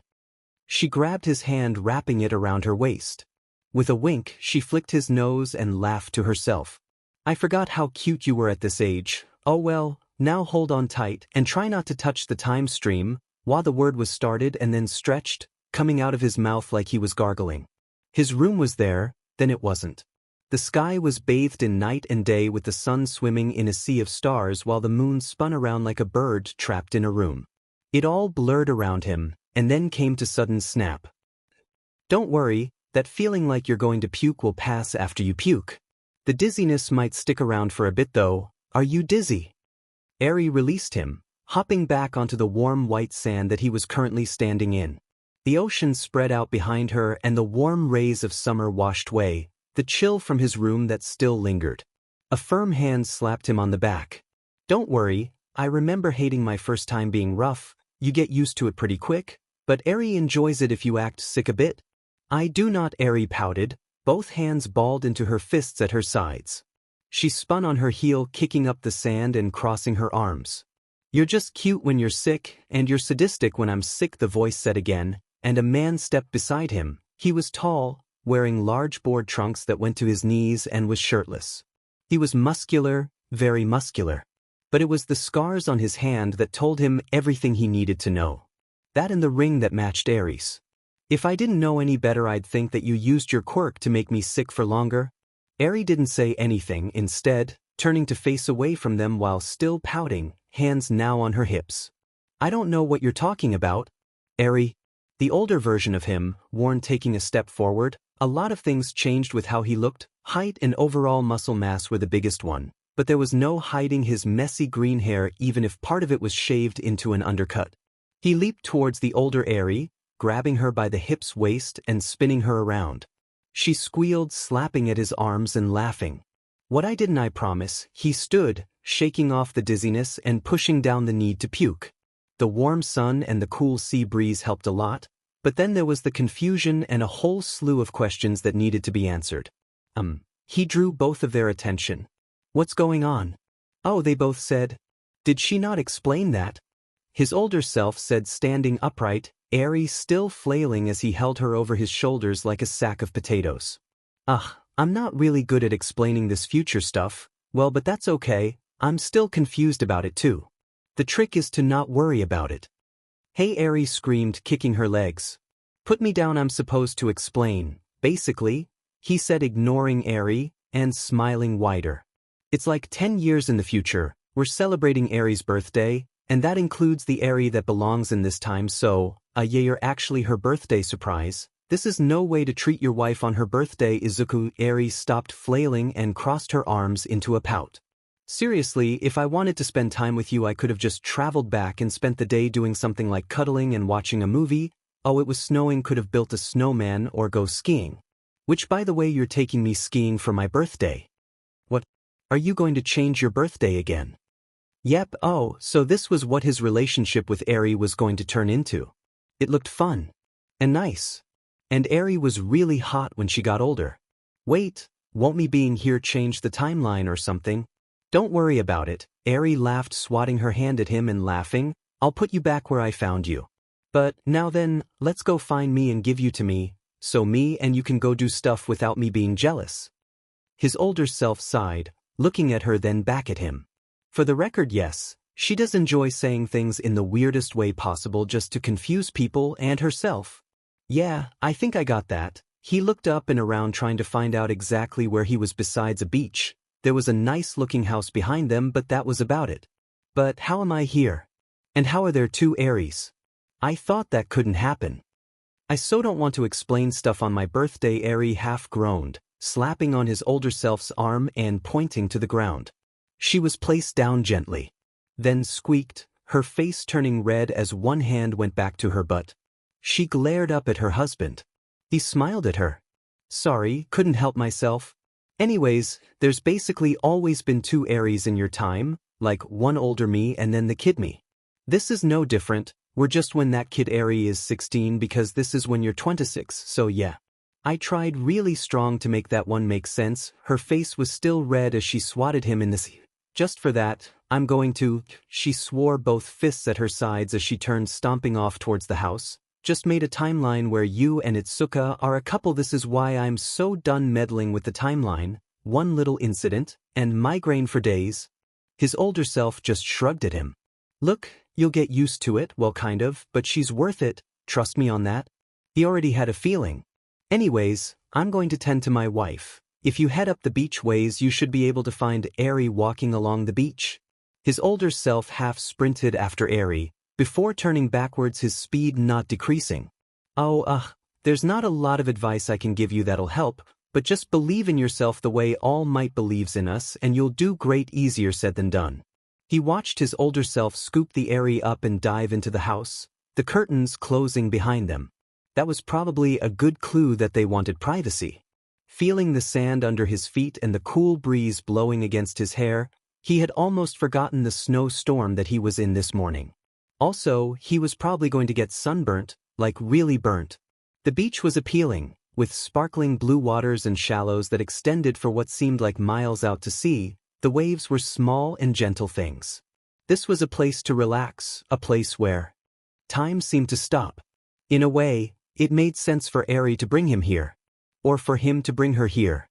She grabbed his hand, wrapping it around her waist. With a wink, she flicked his nose and laughed to herself. "I forgot how cute you were at this age. Oh well, now hold on tight and try not to touch the time stream." While the word was started and then stretched, coming out of his mouth like he was gargling. His room was there, then it wasn't. The sky was bathed in night and day, with the sun swimming in a sea of stars while the moon spun around like a bird trapped in a room. It all blurred around him, and then came to sudden snap. "Don't worry, that feeling like you're going to puke will pass after you puke. The dizziness might stick around for a bit though. Are you dizzy?" Eri released him, hopping back onto the warm white sand that he was currently standing in. The ocean spread out behind her and the warm rays of summer washed away the chill from his room that still lingered. A firm hand slapped him on the back. "Don't worry, I remember hating my first time being rough. You get used to it pretty quick, but Eri enjoys it if you act sick a bit." "I do not," Eri pouted, both hands balled into her fists at her sides. She spun on her heel, kicking up the sand and crossing her arms. "You're just cute when you're sick, and you're sadistic when I'm sick," the voice said again, and a man stepped beside him. He was tall, wearing large board trunks that went to his knees, and was shirtless. He was muscular, very muscular. But it was the scars on his hand that told him everything he needed to know. That and the ring that matched Eri's. "If I didn't know any better, I'd think that you used your quirk to make me sick for longer." Eri didn't say anything, instead, turning to face away from them while still pouting, hands now on her hips. "I don't know what you're talking about." Eri, the older version of him, worn, taking a step forward. A lot of things changed with how he looked. Height and overall muscle mass were the biggest one, but there was no hiding his messy green hair, even if part of it was shaved into an undercut. He leaped towards the older Eri, grabbing her by the hips, waist, and spinning her around. She squealed, slapping at his arms and laughing. "What I didn't, I promise." He stood, shaking off the dizziness and pushing down the need to puke. The warm sun and the cool sea breeze helped a lot, but then there was the confusion and a whole slew of questions that needed to be answered. He drew both of their attention. "What's going on?" "Oh," they both said. "Did she not explain that?" His older self said, standing upright, Eri still flailing as he held her over his shoulders like a sack of potatoes. "Ugh, I'm not really good at explaining this future stuff." "Well, but that's okay, I'm still confused about it too. The trick is to not worry about it." "Hey," Eri screamed, kicking her legs. "Put me down, I'm supposed to explain, basically," he said, ignoring Eri, and smiling wider. "It's like 10 years in the future, we're celebrating Eri's birthday, and that includes the Eri that belongs in this time, so, yeah, you're actually her birthday surprise." This is no way to treat your wife on her birthday. Izuku. Eri stopped flailing and crossed her arms into a pout. Seriously, if I wanted to spend time with you I could have just traveled back and spent the day doing something like cuddling and watching a movie. Oh, it was snowing, could have built a snowman or go skiing. Which, by the way, you're taking me skiing for my birthday. What? Are you going to change your birthday again? Yep. Oh, so this was what his relationship with Eri was going to turn into. It looked fun. And nice. And Eri was really hot when she got older. Wait, won't me being here change the timeline or something? Don't worry about it. Eri laughed, swatting her hand at him and laughing. I'll put you back where I found you. But, now then, let's go find me and give you to me, so me and you can go do stuff without me being jealous. His older self sighed, looking at her then back at him. For the record, yes, she does enjoy saying things in the weirdest way possible just to confuse people and herself. Yeah, I think I got that. He looked up and around trying to find out exactly where he was besides a beach. There was a nice-looking house behind them, but that was about it. But how am I here? And how are there two Aries? I thought that couldn't happen. I so don't want to explain stuff on my birthday. Eri half groaned, slapping on his older self's arm and pointing to the ground. She was placed down gently. Then squeaked, her face turning red as one hand went back to her butt. She glared up at her husband. He smiled at her. Sorry, couldn't help myself. Anyways, there's basically always been two Aries in your time, like one older me and then the kid me. This is no different, we're just when that kid Eri is 16 because this is when you're 26, so yeah. I tried really strong to make that one make sense. Her face was still red as she swatted him in the Just for that, I'm going to. She swore both fists at her sides as she turned stomping off towards the house. Just made a timeline where you and Itsuka are a couple. This is why I'm so done meddling with the timeline. One little incident, and migraine for days. His older self just shrugged at him. Look, you'll get used to it, well kind of, but she's worth it, trust me on that. He already had a feeling. Anyways, I'm going to tend to my wife. If you head up the beach ways you should be able to find Eri walking along the beach. His older self half sprinted after Eri, before turning backwards, his speed not decreasing. There's not a lot of advice I can give you that'll help, but just believe in yourself the way All Might believes in us and you'll do great. Easier said than done. He watched his older self scoop the Eri up and dive into the house, the curtains closing behind them. That was probably a good clue that they wanted privacy. Feeling the sand under his feet and the cool breeze blowing against his hair, he had almost forgotten the snowstorm that he was in this morning. Also, he was probably going to get sunburnt, like really burnt. The beach was appealing, with sparkling blue waters and shallows that extended for what seemed like miles out to sea. The waves were small and gentle things. This was a place to relax, a place where time seemed to stop. In a way, it made sense for Eri to bring him here. Or for him to bring her here.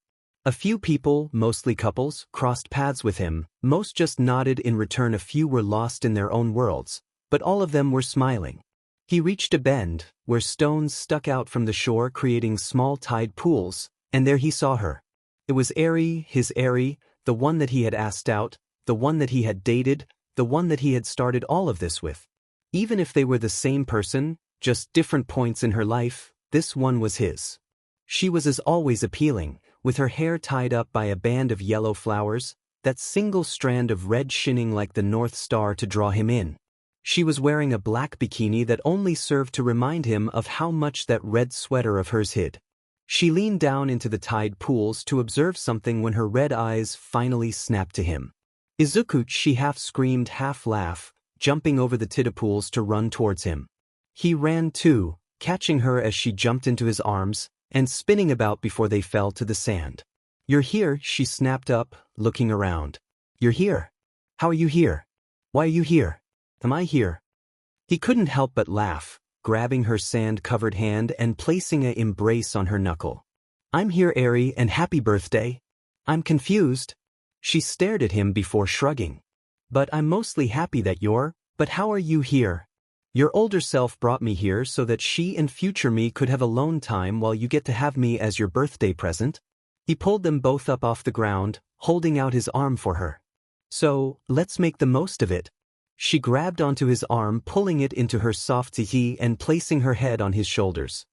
A few people, mostly couples, crossed paths with him. Most just nodded in return. A few were lost in their own worlds, but all of them were smiling. He reached a bend, where stones stuck out from the shore creating small tide pools, and there he saw her. It was Eri, his Eri, the one that he had asked out, the one that he had dated, the one that he had started all of this with. Even if they were the same person, just different points in her life, this one was his. She was as always appealing, with her hair tied up by a band of yellow flowers, that single strand of red shining like the North Star to draw him in. She was wearing a black bikini that only served to remind him of how much that red sweater of hers hid. She leaned down into the tide pools to observe something when her red eyes finally snapped to him. Izuku, she half screamed, half laughed, jumping over the tide pools to run towards him. He ran too, catching her as she jumped into his arms, and spinning about before they fell to the sand. You're here, she snapped up, looking around. You're here? How are you here? Why are you here? Am I here? He couldn't help but laugh, grabbing her sand-covered hand and placing an embrace on her knuckle. I'm here, Eri, and happy birthday. I'm confused. She stared at him before shrugging. But I'm mostly happy that but how are you here? Your older self brought me here so that she and future me could have alone time while you get to have me as your birthday present. He pulled them both up off the ground, holding out his arm for her. So, let's make the most of it. She grabbed onto his arm, pulling it into her soft tee and placing her head on his shoulders.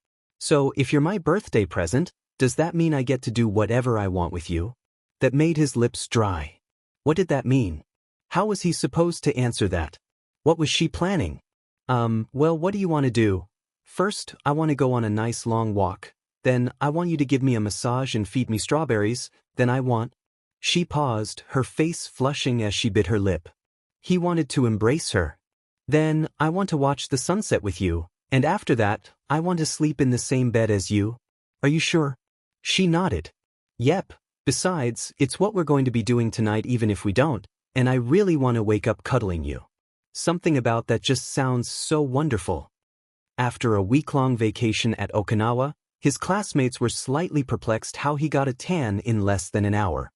So, if you're my birthday present, does that mean I get to do whatever I want with you? That made his lips dry. What did that mean? How was he supposed to answer that? What was she planning? Well, what do you want to do? First, I want to go on a nice long walk. Then, I want you to give me a massage and feed me strawberries. Then I want... She paused, her face flushing as she bit her lip. He wanted to embrace her. Then, I want to watch the sunset with you. And after that, I want to sleep in the same bed as you. Are you sure? She nodded. Yep. Besides, it's what we're going to be doing tonight even if we don't, and I really want to wake up cuddling you. Something about that just sounds so wonderful. After a week-long vacation at Okinawa, his classmates were slightly perplexed how he got a tan in less than an hour.